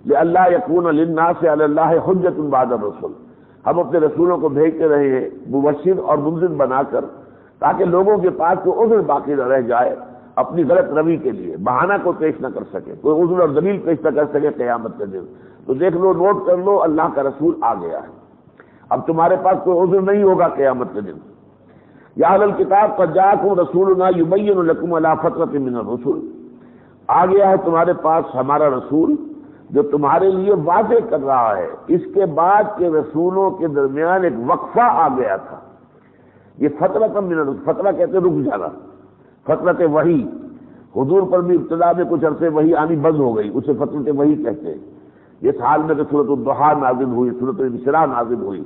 لئلا یکون للناس علی اللہ حجۃ بعد الرسل، ہم اپنے رسولوں کو بھیجتے رہے ہیں مبشر اور منذر بنا کر، تاکہ لوگوں کے پاس کوئی عذر باقی نہ رہ جائے اپنی غلط روی کے لیے، بہانہ کو پیش نہ کر سکے، کوئی عذر اور دلیل پیش نہ کر سکے قیامت کے دن۔ تو دیکھ لو، نوٹ کر لو، اللہ کا رسول آ گیا ہے، اب تمہارے پاس کوئی عذر نہیں ہوگا قیامت کے دن۔ یا اہل الکتاب قد جاءکم رسولنا یبین لکم علی فترۃ من الرسل، آ گیا ہے تمہارے پاس ہمارا رسول جو تمہارے لیے واضح کر رہا ہے، اس کے بعد کے رسولوں کے درمیان ایک وقفہ آ گیا تھا۔ یہ فترۃ من الرسل، فترہ کہتے رک جانا، فترت وحی، حضور پر بھی ابتدا میں کچھ عرصے وحی آنی بند ہو گئی، اسے فترت وحی کہتے ہیں۔ اس حال میں کہ سورۃ الضحیٰ نازل ہوئی، سورۃ الانشراح نازل ہوئی۔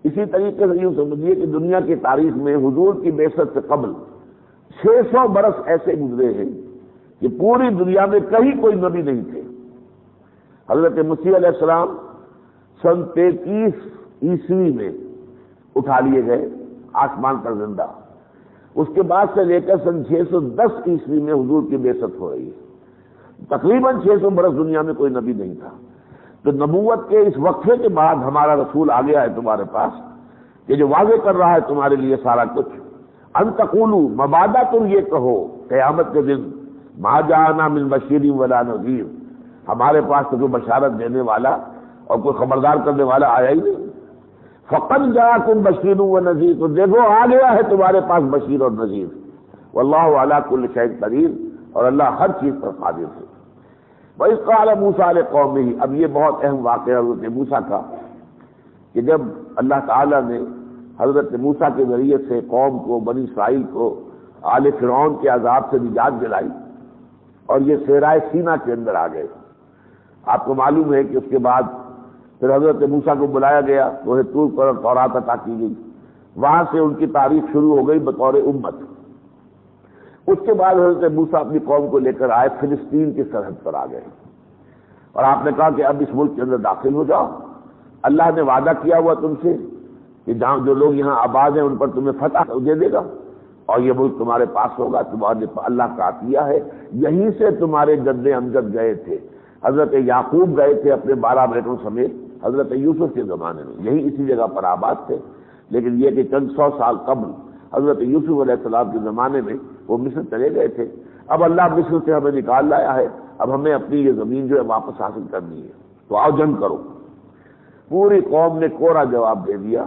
اسی طریقے سے یوں سمجھیے کہ دنیا کی تاریخ میں حضور کی بعثت سے قبل 600 برس ایسے گزرے ہیں کہ پوری دنیا میں کہیں کوئی نبی نہیں تھے۔ حضرت مسیح علیہ السلام سن 33 عیسوی میں اٹھا لیے گئے آسمان پر زندہ، اس کے بعد سے لے کر سن 610 عیسوی میں حضور کی بعثت ہو رہی ہے، تقریباً 600 برس دنیا میں کوئی نبی نہیں تھا۔ تو نبوت کے اس وقفے کے بعد ہمارا رسول آ گیا ہے تمہارے پاس، کہ جو واضح کر رہا ہے تمہارے لیے سارا کچھ۔ ان تقولوا، مبادہ تم یہ کہو قیامت کے دن، ما جاءنا من بشیر ولا نذیر، ہمارے پاس تو کوئی بشارت دینے والا اور کوئی خبردار کرنے والا آیا ہی نہیں۔ فقد جاءکم بشیر و نذیر، تو دیکھو آ گیا ہے تمہارے پاس بشیر اور نذیر۔ واللہ علی کل شیء قدیر، اور اللہ ہر چیز پر قادر ہے۔ وَإِذْ قَالَ مُوسَىٰ لِقَوْمِهِ، اب یہ بہت اہم واقعہ حضرت موسیٰ کا، کہ جب اللہ تعالیٰ نے حضرت موسیٰ کے ذریعے سے قوم کو، بنی اسرائیل کو آل فرعون کے عذاب سے نجات دلائی اور یہ صحرائے سینا کے اندر آ گئے۔ آپ کو معلوم ہے کہ اس کے بعد پھر حضرت موسیٰ کو بلایا گیا، کوہ طور پر تورات عطا کی گئی، وہاں سے ان کی تاریخ شروع ہو گئی بطور امت۔ اس کے بعد حضرت موسیٰ اپنی قوم کو لے کر آئے، فلسطین کی سرحد پر آ گئے، اور آپ نے کہا کہ اب اس ملک کے اندر داخل ہو جاؤ، اللہ نے وعدہ کیا ہوا تم سے کہ جہاں جو لوگ یہاں آباد ہیں ان پر تمہیں فتح دے دے گا، اور یہ ملک تمہارے پاس ہوگا، تمہارے اللہ کا عطیہ ہے۔ یہیں سے تمہارے جد امجد گئے تھے، حضرت یعقوب گئے تھے اپنے 12 بیٹوں سمیت حضرت یوسف کے زمانے میں، یہی اسی جگہ پر آباد تھے، لیکن یہ کہ چند 100 سال قبل حضرت یوسف علیہ السلام کے زمانے میں وہ مصر چلے گئے تھے۔ اب اللہ مصر سے ہمیں نکال لایا ہے، اب ہمیں اپنی یہ زمین جو ہے واپس حاصل کرنی ہے، تو آؤ جنگ کرو۔ پوری قوم نے کوڑا جواب دے دیا،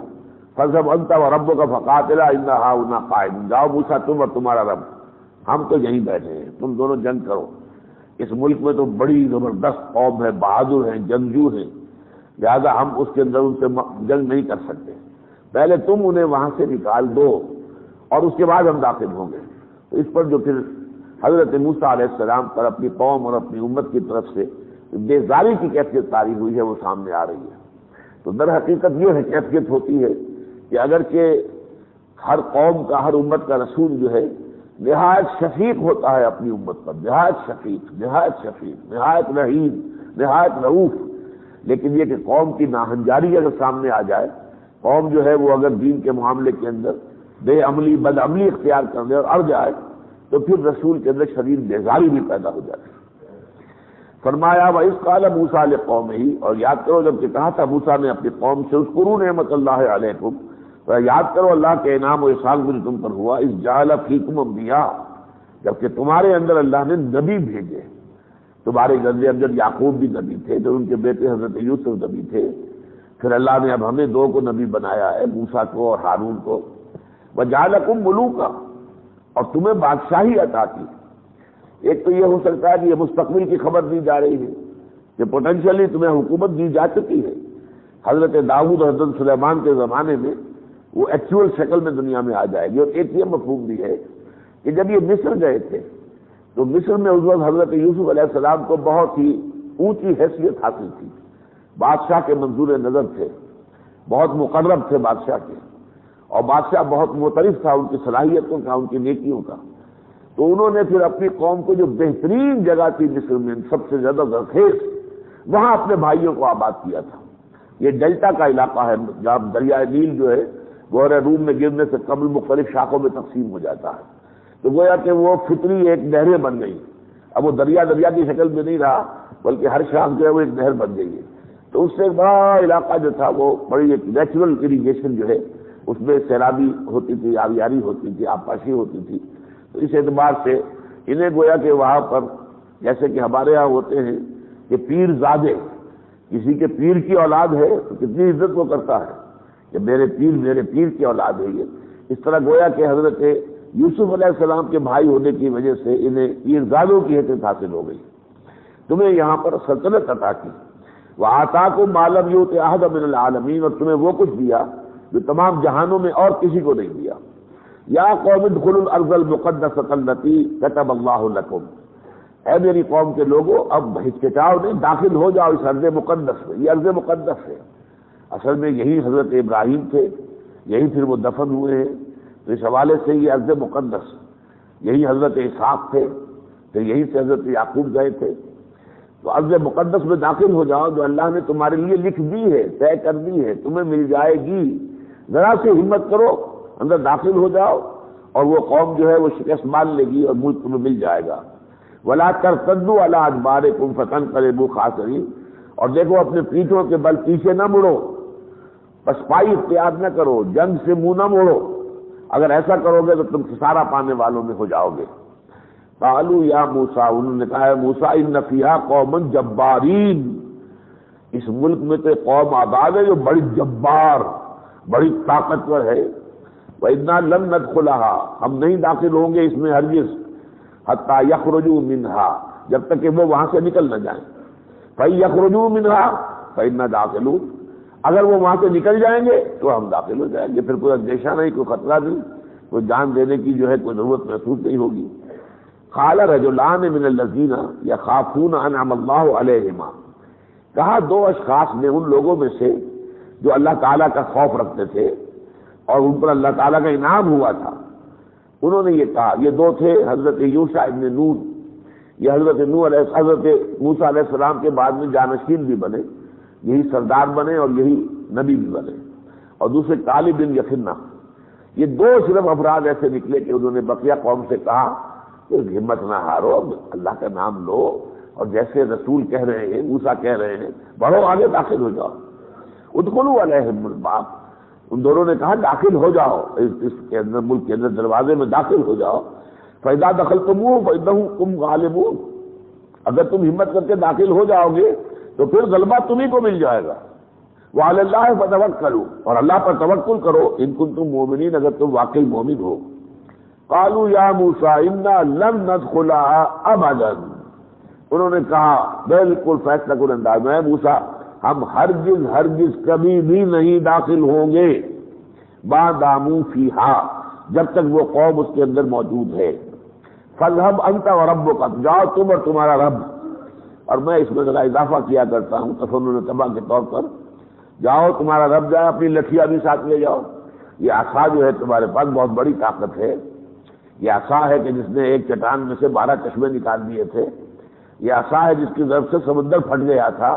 فَاذْهَبْ أَنْتَ وَرَبُّكَ فَقَاتِلَا إِنَّا هَاهُنَا قَاعِدُونَ، جاؤ موسیٰ تم اور تمہارا رب، ہم تو یہیں بیٹھے ہیں، تم دونوں جنگ کرو۔ اس ملک میں تو بڑی زبردست قوم ہے، بہادر ہیں، جنگجو ہیں، لہذا ہم اس کے اندر ان سے جنگ نہیں کر سکتے، پہلے تم انہیں وہاں سے نکال دو اور اس کے بعد ہم داخل ہوں گے۔ تو اس پر جو پھر حضرت موسیٰ علیہ السلام پر اپنی قوم اور اپنی امت کی طرف سے بیزاری کی کیفیت طاری ہوئی ہے، وہ سامنے آ رہی ہے۔ تو در حقیقت یہ ہے کیفیت ہوتی ہے کہ اگرچہ ہر قوم کا، ہر امت کا رسول جو ہے نہایت شفیق ہوتا ہے اپنی امت پر، نہایت شفیق، نہایت رحیم، نہایت رؤوف، لیکن یہ کہ قوم کی ناہنجاری اگر سامنے آ جائے، قوم جو ہے وہ اگر دین کے معاملے کے اندر بے عملی، بد عملی اختیار کر لے اور اڑ جائے، تو پھر رسول کے اندر شدید بیزاری بھی پیدا ہو جاتی ہے۔ فرمایا وَإِذْ قَالَ مُوسَىٰ لِقَوْمِهِ، اور یاد کرو جب کہ کہا تھا موسیٰ نے اپنی قوم سے، اذکروا نعمت اللہ علیکم، یاد کرو اللہ کے انعام و احسان جو تم پر ہوا، اذ جعل فیکم انبیاء، جبکہ تمہارے اندر اللہ نے نبی بھیجے۔ تمہارے جد امجد یعقوب بھی نبی تھے، جو ان کے بیٹے حضرت یوسف نبی تھے، پھر اللہ نے اب ہمیں 2 کو نبی بنایا ہے، موسیٰ کو اور ہارون کو۔ وجعلکم ملوکا، اور تمہیں بادشاہی عطا کی۔ ایک تو یہ ہو سکتا ہے کہ یہ مستقبل کی خبر دی جا رہی ہے کہ پوٹینشلی تمہیں حکومت دی جا چکی ہے، حضرت داؤد اور حضرت سلیمان کے زمانے میں وہ ایکچوئل شکل میں دنیا میں آ جائے گی۔ اور ایک یہ مفہوم بھی ہے کہ جب یہ مصر گئے تھے تو مصر میں اس وقت حضرت یوسف علیہ السلام کو بہت ہی اونچی حیثیت حاصل تھی، بادشاہ کے منظور نظر تھے، بہت مقرب تھے بادشاہ کے، اور بادشاہ بہت معترف تھا ان کی صلاحیتوں کا، ان کی نیکیوں کا۔ تو انہوں نے پھر اپنی قوم کو جو بہترین جگہ تھی مصر میں سب سے زیادہ زرخیز، وہاں اپنے بھائیوں کو آباد کیا تھا۔ یہ ڈیلٹا کا علاقہ ہے جہاں دریائے نیل جو ہے گوہر روم میں گرنے سے قبل مختلف شاخوں میں تقسیم ہو جاتا ہے، تو گویا کہ وہ فطری ایک نہریں بن گئی۔ اب وہ دریا کی شکل میں نہیں رہا، بلکہ ہر شاخ جو ہے وہ ایک نہر بن گئی ہے۔ تو اس سے ایک بڑا علاقہ جو تھا وہ بڑی ایک نیچرل اریگیشن جو ہے اس میں سیلابی ہوتی تھی، آبیاری ہوتی تھی، آبپاشی ہوتی تھی۔ تو اس اعتبار سے انہیں گویا کہ وہاں پر جیسے کہ ہمارے یہاں ہوتے ہیں کہ پیر زادے، کسی کے پیر کی اولاد ہے تو کتنی عزت وہ کرتا ہے کہ میرے پیر کی اولاد ہے یہ۔ اس طرح گویا کہ حضرت یوسف علیہ السلام کے بھائی ہونے کی وجہ سے انہیں پیر زادوں کی حیثیت حاصل ہو گئی۔ تمہیں یہاں پر سلطنت عطا کی، وَآتَاكُم مَا لَمْ يُؤْتِ أَحَدًا مِنَ الْعَالَمِينَ، اور تمہیں وہ کچھ دیا جو تمام جہانوں میں اور کسی کو نہیں دیا۔ یا قوم ادخلوا الارض المقدسۃ التي كتب اللہ لكم، اے میری قوم کے لوگوں اب ہچکچاؤ نہیں، داخل ہو جاؤ اس ارض مقدس میں۔ یہ ارض مقدس ہے، اصل میں یہی حضرت ابراہیم تھے، یہی پھر وہ دفن ہوئے ہیں، تو اس حوالے سے یہ ارض مقدس، یہی حضرت اسحاق تھے، پھر یہی سے حضرت یعقوب گئے تھے۔ تو ارض مقدس میں داخل ہو جاؤ جو اللہ نے تمہارے لیے لکھ دی ہے، طے کر دی ہے، تمہیں مل جائے گی۔ ذرا سے ہمت کرو، اندر داخل ہو جاؤ، اور وہ قوم جو ہے وہ شکست مان لے گی اور ملک تمہیں مل جائے گا۔ وَلَا تَرْتَدُّوا عَلَىٰ أَدْبَارِكُمْ فَتَنْقَلِبُوا خَاسِرِينَ، اور دیکھو اپنے پیٹھوں کے بل پیچھے نہ مڑو، پسپائی اختیار نہ کرو، جنگ سے منہ نہ موڑو، اگر ایسا کرو گے تو تم خسارہ پانے والوں میں ہو جاؤ گے۔ قالوا یا موسیٰ، انہوں نے کہا ہے موسیٰ ان فیہا قوما جبارین، اس ملک میں تو قوم آباد ہے جو بڑی جبار، بڑی طاقتور ہے۔ وَإِنَّا لَن نَدْخُلَهَا، ہم نہیں داخل ہوں گے اس میں ہرگز، حَتَّى يَخْرُجُوا مِنْهَا، جب تک کہ وہ وہاں سے نکل نہ جائیں۔ فَإِن يَخْرُجُوا مِنْهَا فَإِنَّا دَاخِلُونَ، اگر وہ وہاں سے نکل جائیں گے تو ہم داخل ہو جائیں گے، پھر کوئی اندیشہ نہیں، کوئی خطرہ نہیں، کوئی جان دینے کی جو ہے کوئی ضرورت محسوس نہیں ہوگی۔ قال رجلان من الذین یخافون انعم اللہ علیہما، کہا دو اشخاص نے ان لوگوں میں سے جو اللہ تعالیٰ کا خوف رکھتے تھے اور ان پر اللہ تعالیٰ کا انعام ہوا تھا، انہوں نے یہ کہا، یہ دو تھے حضرت یوشع ابن نون، یہ حضرت موسیٰ علیہ السلام کے بعد میں جانشین بھی بنے، یہی سردار بنے اور یہی نبی بھی بنے، اور دوسرے کالب بن یخنہ۔ یہ دو صرف افراد ایسے نکلے کہ انہوں نے بقیہ قوم سے کہا کہ ہمت نہ ہارو، اللہ کا نام لو، اور جیسے رسول کہہ رہے ہیں، موسیٰ کہہ رہے ہیں، بڑھو آگے، داخل ہو جاؤ۔ ادخلوا علیہم الباب، ان دونوں نے کہا داخل ہو جاؤ اس کے اندر، ملک کے اندر دروازے میں داخل ہو جاؤ۔ فَإِذَا دَخَلْتُمُوهُ فَإِنَّكُمْ غَالِبُونَ، اگر تم ہمت کر کے داخل ہو جاؤ گے تو پھر غلبہ تمہیں کو مل جائے گا۔ وَعَلَى اللَّهِ فَتَوَكَّلُوا، اور اللہ پر توکل کرو، ان کنتم مؤمنین، اگر تم واقعی مومن ہو۔ قالوا یا موسیٰ انا لن ندخلها ابدا، انہوں نے کہا بالکل فیصلہ کن انداز میں، موسیٰ ہم ہرگز کبھی بھی نہیں داخل ہوں گے، ما داموا فیہا، جب تک وہ قوم اس کے اندر موجود ہے۔ فاذهب انت وربک، جاؤ تم اور تمہارا رب، اور میں اس میں ذرا اضافہ کیا کرتا ہوں تفنن تباہ کے طور پر، جاؤ تمہارا رب جائے، اپنی لٹھیا بھی ساتھ لے جاؤ، یہ عصا جو ہے تمہارے پاس بہت بڑی طاقت ہے، یہ عصا ہے کہ جس نے ایک چٹان میں سے 12 چشمے نکال دیے تھے، یہ عصا ہے جس کی ضرب سے سمندر پھٹ گیا تھا،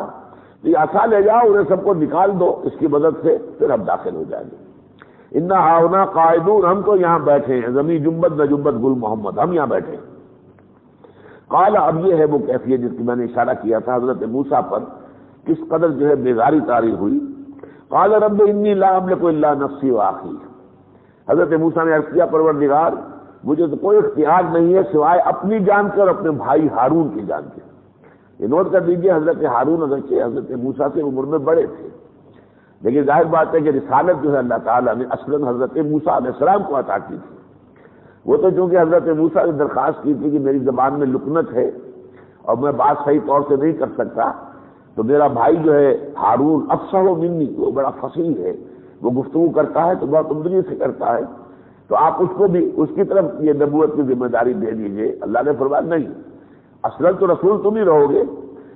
تو یہ عصا لے جاؤ، انہیں سب کو نکال دو اس کی مدد سے، پھر ہم داخل ہو جائیں گے۔ انا ہاؤنا قاعدون، ہم تو یہاں بیٹھے ہیں، زمین جنبت نہ جنبت گل محمد، ہم یہاں بیٹھے ہیں۔ قال، اب یہ ہے وہ کیفیت جس کی میں نے اشارہ کیا تھا حضرت موسیٰ پر کس قدر جو ہے بیزاری طاری ہوئی۔ قال رب انی لا املک الا نفسی واخی، حضرت موسیٰ نے عرض کیا پروردگار مجھے تو کوئی اختیار نہیں ہے سوائے اپنی جان کے اور اپنے بھائی ہارون کی جان کے۔ یہ نوٹ کر دیجئے، حضرت ہارون اگرچہ حضرت موسیٰ سے عمر میں بڑے تھے، لیکن ظاہر بات ہے کہ رسالت جو ہے اللہ تعالیٰ نے اصلاً حضرت موسیٰ علیہ السلام کو عطا کی تھی۔ وہ تو چونکہ حضرت موسیٰ نے درخواست کی تھی کہ میری زبان میں لکنت ہے اور میں بات صحیح طور سے نہیں کر سکتا، تو میرا بھائی جو ہے ہارون افصح منی، وہ بڑا فصیح ہے، وہ گفتگو کرتا ہے تو بہت عمدگی سے کرتا ہے، تو آپ اس کو بھی اس کی طرف یہ نبوت کی ذمہ داری دے دیجئے۔ اللہ نے فرمایا نہیں، اصلاً تو رسول تم ہی رہو گے،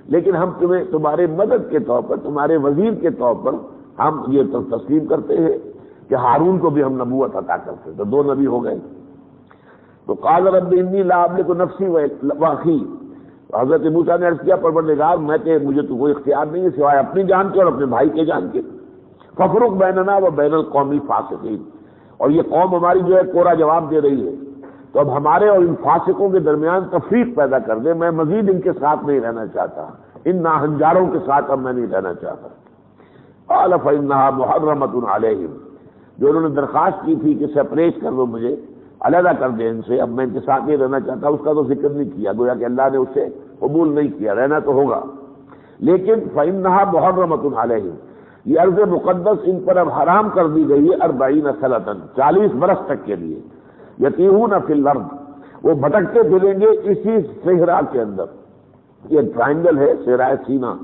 لیکن ہم تمہیں تمہارے مدد کے طور پر، تمہارے وزیر کے طور پر ہم یہ تسلیم کرتے ہیں کہ ہارون کو بھی ہم نبوت عطا کرتے، تو دو نبی ہو گئے۔ تو قال رب انی لا املک نفسی واخی، حضرت موسیٰ نے عرض کیا پروردگار مجھے تو کوئی اختیار نہیں ہے سوائے اپنی جان کے اور اپنے بھائی کے جان کے، ففرق بیننا و بین القوم الفاسقین، اور یہ قوم ہماری جو ہے کوڑا جواب دے رہی ہے، تو اب ہمارے اور ان فاسقوں کے درمیان تفریق پیدا کر دے، میں مزید ان کے ساتھ نہیں رہنا چاہتا، ان ناہنجاروں کے ساتھ اب میں نہیں رہنا چاہتا۔ قال فإنها محرمۃ علیہم، جو انہوں نے درخواست کی تھی کہ سپریٹ کر دو مجھے، علیحدہ کر دیں ان سے، اب میں ان کے ساتھ نہیں رہنا چاہتا، اس کا تو ذکر نہیں کیا، گویا کہ اللہ نے اسے قبول نہیں کیا، رہنا تو ہوگا، لیکن فإنها محرمۃ علیہم، یہ ارض مقدس ان پر اب حرام کر دی گئی ہے 40 سنۃ، 40 برس تک کے لیے، یتیہون فی الارض، وہ بھٹکتے پھریں گے اسی صحرا کے اندر، یہ ٹرائنگل ہے صحرائے سینا۔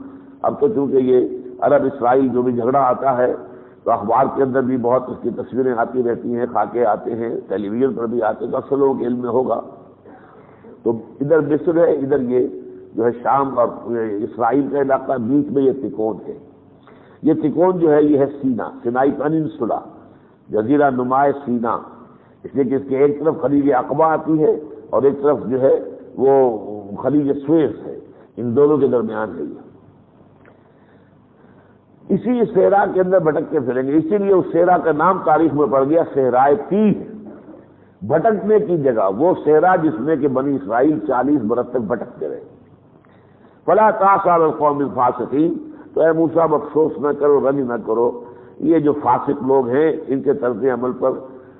اب تو چونکہ یہ عرب اسرائیل جو بھی جھگڑا آتا ہے تو اخبار کے اندر بھی بہت اس کی تصویریں آتی رہتی ہیں، خاکے آتے ہیں، ٹیلی ویژن پر بھی آتے ہیں، تو اکثر لوگوں کے علم میں ہوگا۔ تو ادھر مصر ہے، ادھر یہ جو ہے شام اور اسرائیل کا علاقہ، بیچ میں یہ تکون ہے، یہ تکون جو ہے یہ ہے سینا، سینائی پیننسولا، جزیرہ نمائے سینا، اس لیے کہ اس کے ایک طرف خلیج عقبہ آتی ہے اور ایک طرف جو ہے وہ خلیج سویس ہے، ان دونوں کے درمیان ہے یہ۔ اسی صحرا کے اندر بھٹکتے پھریں گے، اسی لیے اس صحرا کا نام تاریخ میں پڑ گیا صحرائے تیہ، بھٹکنے کی جگہ، وہ صحرا جس میں کہ بنی اسرائیل 40 برس تک بھٹکتے رہے۔ فلا تأس علی القوم الفاسقین، تو اے موسیٰ افسوس نہ کرو، رنج نہ کرو یہ جو فاسق لوگ ہیں ان کے طرز عمل پر،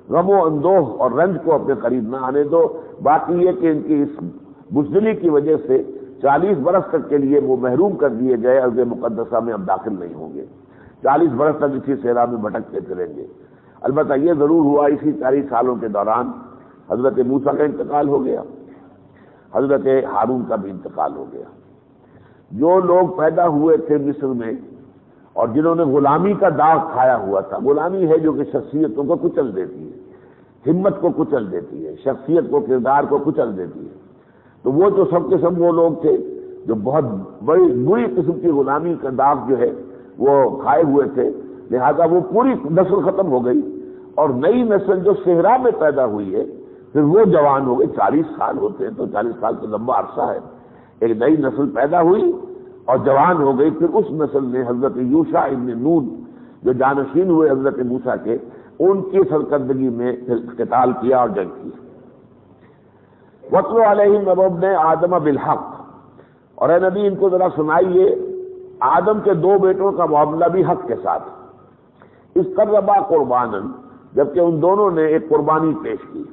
غم و اندوہ اور رنج کو اپنے قریب نہ آنے دو، باقی یہ کہ ان کی اس بزدلی کی وجہ سے 40 برس تک کے لیے وہ محروم کر دیے گئے، ارض مقدسہ میں اب داخل نہیں ہوں گے، 40 برس تک اسی صحرا میں بھٹکتے پھریں گے۔ البتہ یہ ضرور ہوا اسی 40 سالوں کے دوران حضرت موسیٰ کا انتقال ہو گیا، حضرت ہارون کا بھی انتقال ہو گیا۔ جو لوگ پیدا ہوئے تھے مصر میں اور جنہوں نے غلامی کا داغ کھایا ہوا تھا، غلامی ہے جو کہ شخصیتوں کو کچل دیتی ہے، ہمت کو کچل دیتی ہے، شخصیت کو، کردار کو کچل دیتی ہے، تو وہ جو سب کے سب وہ لوگ تھے جو بہت بری قسم کی غلامی کا داغ جو ہے وہ کھائے ہوئے تھے، لہذا وہ پوری نسل ختم ہو گئی، اور نئی نسل جو صحرا میں پیدا ہوئی ہے پھر وہ جوان ہو گئی، 40 سال ہوتے ہیں تو 40 سال تو لمبا عرصہ ہے، ایک نئی نسل پیدا ہوئی اور جوان ہو گئی، پھر اس نسل نے حضرت یوشع ابن نون جو جانشین ہوئے حضرت موسیٰ کے، ان کی سرکردگی میں قتال کیا اور جنگ کی۔ وَاتْلُ عَلَيْهِمْ نَبَأَ ابْنَيْ آدَمَ بِالْحَقِّ، اور اے نبی ان کو ذرا سنائیے آدم کے 2 بیٹوں کا معاملہ بھی حق کے ساتھ، اذ قربا قربانا، جبکہ ان دونوں نے ایک قربانی پیش کی،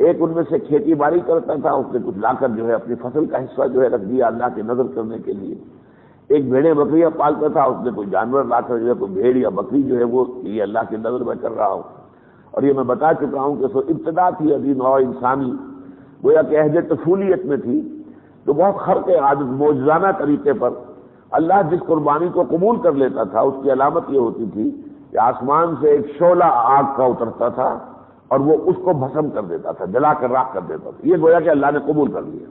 ایک ان میں سے کھیتی باڑی کرتا تھا، اس نے کچھ لا کر جو ہے اپنی فصل کا حصہ جو ہے رکھ دیا اللہ کی نظر کرنے کے لیے، ایک بھیڑیں بکریاں پالتا تھا، اس نے کوئی جانور لا کر جو ہے کوئی بھیڑ یا بکری جو ہے وہ یہ اللہ کی نظر میں کر رہا ہوں۔ اور یہ میں بتا چکا ہوں کہ سو ابتدا تھی ابھی نوع انسانی، گویا کہ عہد طفولیت میں تھی، تو بہت خرق عادت معجزانہ طریقے پر اللہ جس قربانی کو قبول کر لیتا تھا اس کی علامت یہ ہوتی تھی کہ آسمان سے ایک شعلہ آگ کا اترتا تھا اور وہ اس کو بھسم کر دیتا تھا، جلا کر راکھ کر دیتا تھا، یہ گویا کہ اللہ نے قبول کر لیا۔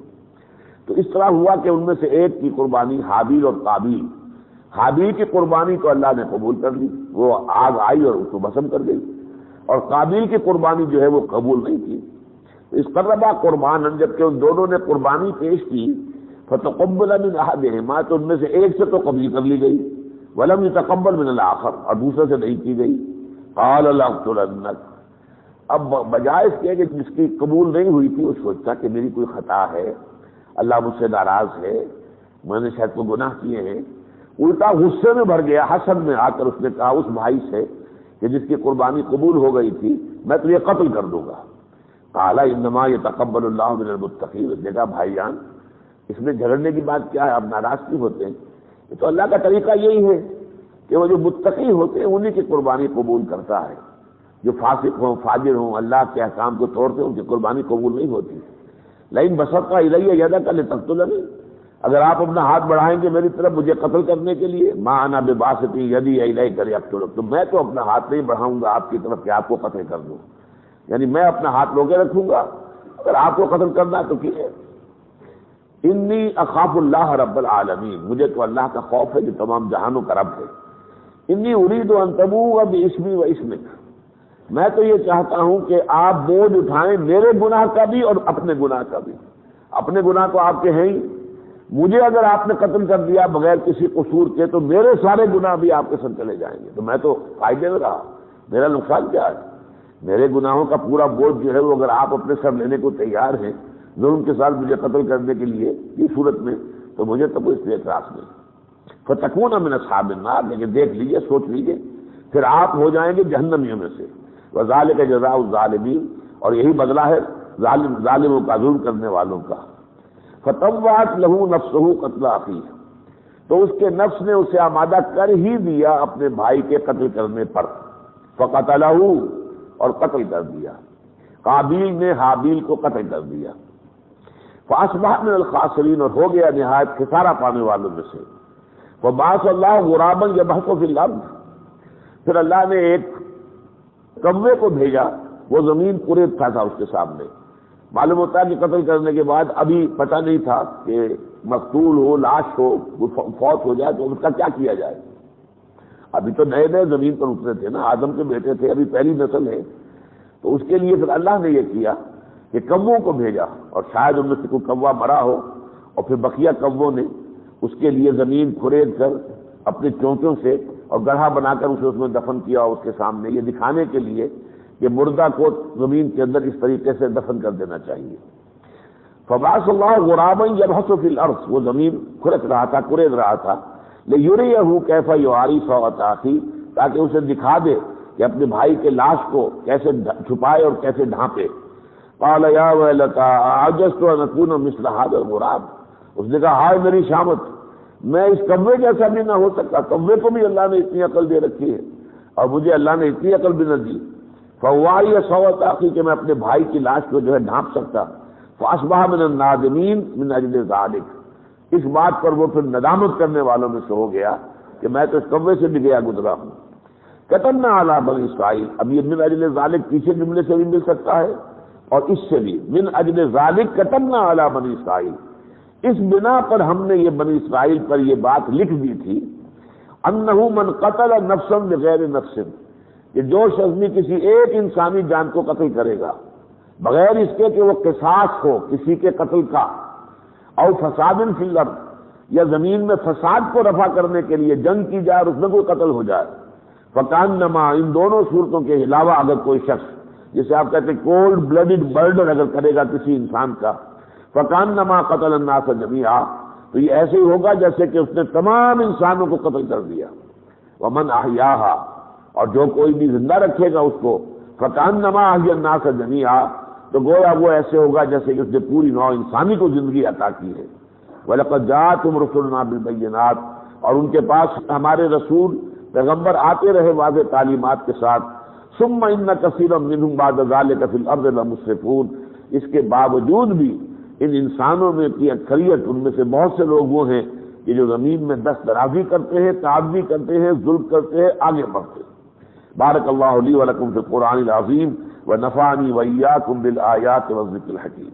تو اس طرح ہوا کہ ان میں سے ایک کی قربانی حابیل اور قابیل، حابیل کی قربانی تو اللہ نے قبول کر لی، وہ آگ آئی اور اس کو بھسم کر گئی، اور قابیل کی قربانی جو ہے وہ قبول نہیں کی۔ اس قربا قربان، جبکہ ان دونوں نے قربانی پیش کی، فتقبل من احدہما، تو ان میں سے ایک سے تو قبول کر لی گئی، ولم يتقبل من الاخر، اور دوسرے سے نہیں کی گئی۔ قال لاقتلنک، اب بجائے اس کے کہ جس کی قبول نہیں ہوئی تھی وہ سوچتا کہ میری کوئی خطا ہے، اللہ مجھ سے ناراض ہے، میں نے شاید کوئی گناہ کیے ہیں، الٹا غصے میں بھر گیا، حسد میں آ کر اس نے کہا اس بھائی سے کہ جس کی قربانی قبول ہو گئی تھی میں تو یہ قتل کر دوں گا۔ قال انما يتقبل اللہ من المتقین، دیکھا بھائی جان اس میں جھگڑنے کی بات کیا ہے، آپ ناراض کیوں ہوتے ہیں؟ یہ تو اللہ کا طریقہ یہی ہے کہ وہ جو متقی ہوتے ہیں انہی کی قربانی قبول کرتا ہے، جو فاسق ہوں فاجر ہوں اللہ کے احکام کو توڑتے ہیں ان کی قربانی قبول نہیں ہوتی۔ لیکن بسطت الیہ یدک لتقتلنی، اگر آپ اپنا ہاتھ بڑھائیں گے میری طرف مجھے قتل کرنے کے لیے، ما انا بباسط یدی الیک لیقتلک، تو میں تو اپنا ہاتھ نہیں بڑھاؤں گا آپ کی طرف کہ آپ کو قتل کر دوں، یعنی میں اپنا ہاتھ روکے رکھوں گا، اگر آپ کو قتل کرنا تو کیجیے۔ انی اخاف اللہ رب العالمین، مجھے تو اللہ کا خوف ہے جو تمام جہانوں کا رب ہے۔ انی ارید ان تبوء باسمی و اسمک، میں تو یہ چاہتا ہوں کہ آپ بوجھ اٹھائیں میرے گناہ کا بھی اور اپنے گناہ کا بھی۔ اپنے گناہ تو آپ کے ہیں ہی، مجھے اگر آپ نے قتل کر دیا بغیر کسی قصور کے تو میرے سارے گناہ بھی آپ کے ساتھ چلے جائیں گے، تو میں تو فائدے میں رہا، میرا نقصان کیا ہے؟ میرے گناہوں کا پورا بوجھ جو ہے وہ اگر آپ اپنے سر لینے کو تیار ہیں ظلم کے ساتھ مجھے قتل کرنے کے لیے اس صورت میں، تو مجھے تو کوئی اس سے اعتراض نہیں۔ فتکون من اصحاب النار، لیکن دیکھ لیجئے، سوچ لیجئے، پھر آپ ہو جائیں گے جہنمیوں میں سے۔ وذالک جزاء الظالمین، اور یہی بدلہ ہے ظالموں کا، ظلم کرنے والوں کا۔ فطوعت له نفسه قتل اخیہ، تو اس کے نفس نے اسے آمادہ کر ہی دیا اپنے بھائی کے قتل کرنے پر۔ فقتلہ، اور قتل کر دیا۔ قابیل نے حابیل کو قتل کر دیا۔ فاصبح من الخاسرین، اور ہو گیا نہایت خسارہ پانے والوں میں سے۔ وبعث اللہ غرابا یبحث فی الارض، پھر اللہ نے ایک کوے کو بھیجا، وہ زمین قریب تھا اس کے سامنے۔ معلوم ہوتا ہے کہ قتل کرنے کے بعد ابھی پتہ نہیں تھا کہ مقتول ہو، لاش ہو، فوت ہو جائے تو اس کا کیا کیا جائے۔ ابھی تو نئے نئے زمین پر اترے تھے نا، آدم کے بیٹے تھے، ابھی پہلی نسل ہے، تو اس کے لیے پھر اللہ نے یہ کیا کہ کووں کو بھیجا، اور شاید ان میں سے کوئی کوا مرا ہو، اور پھر بقیہ کووں نے اس کے لیے زمین کھرید کر اپنے چونچوں سے اور گڑھا بنا کر اسے اس میں دفن کیا اس کے سامنے، یہ دکھانے کے لیے کہ مردہ کو زمین کے اندر اس طریقے سے دفن کر دینا چاہیے۔ فبعث اللہ غرابا یبحث فی الارض، وہ زمین کھرچ رہا تھا، کرید رہا تھا، لیریہ کیف یواری سوءۃ اخیہ، تاکہ اسے دکھا دے کہ اپنے بھائی کے لاش کو کیسے چھپائے اور کیسے ڈھانپے۔ قال یا ویلتى اعجزت ان اکون مثل هذا الغراب، اس نے کہا ہائے میری شامت، میں اس کوے جیسا بھی نہ ہو سکتا، کوے کو بھی اللہ نے اتنی عقل دے رکھی ہے اور مجھے اللہ نے اتنی عقل بھی نہ دی۔ فواری سوءۃ اخیہ، کہ میں اپنے بھائی کی لاش کو جو ہے ڈھانپ سکتا۔ فاصبح من النادمین من اجل ذلک، اس بات پر وہ پھر ندامت کرنے والوں میں سے ہو گیا کہ میں تو اس کوے سے بھی گیا گزرا ہوں۔ کتبنا علی بنی اسرائیل، اب یہ من اجل ذلک پیچھے جملے سے بھی مل سکتا ہے اور اس سے بھی، من اجل ذلک کتبنا علی بنی اسرائیل، اس بنا پر ہم نے یہ بنی اسرائیل پر یہ بات لکھ دی تھی، انہ من قتل نفسا بغیر نفس، کہ جو شخص بھی کسی ایک انسانی جان کو قتل کرے گا بغیر اس کے کہ وہ قصاص ہو کسی کے قتل کا، او فساد فی الارض، یا زمین میں فساد کو رفع کرنے کے لیے جنگ کی جائے اور اس میں کوئی قتل ہو جائے، فکانما، ان دونوں صورتوں کے علاوہ اگر کوئی شخص جسے آپ کہتے ہیں کولڈ بلڈڈ مرڈر اگر کرے گا کسی انسان کا، فکانما قتل الناس جميعا، تو یہ ایسے ہی ہوگا جیسے کہ اس نے تمام انسانوں کو قتل کر دیا۔ ومن احیاھا، اور جو کوئی بھی زندہ رکھے گا اس کو، فکانما احیا الناس جميعا، تو گویا وہ ایسے ہوگا جیسے کہ اس نے پوری نوع انسانی کو زندگی عطا کی ہے۔ وَلَقَدْ جَاءَتْهُمْ رُسُلُنَا بِالْبَيِّنَاتِ، اور ان کے پاس ہمارے رسول پیغمبر آتے رہے واضح تعلیمات کے ساتھ۔ ثُمَّ إِنَّ كَثِيرًا مِّنْهُمْ بَعْدَ ذَلِكَ فِي الْأَرْضِ لَمُسْرِفُونَ، اس کے باوجود بھی ان انسانوں میں کی اکثریت، ان میں سے بہت سے لوگ وہ ہیں کہ جو زمین میں دست درازی کرتے ہیں، تعدی کرتے ہیں، ظلم کرتے ہیں، آگے بڑھتے ہیں۔ بارک اللہ لی ولکم فی القرآن العظیم ونفعنی وإیاکم بالآیات والذکر الحکیم۔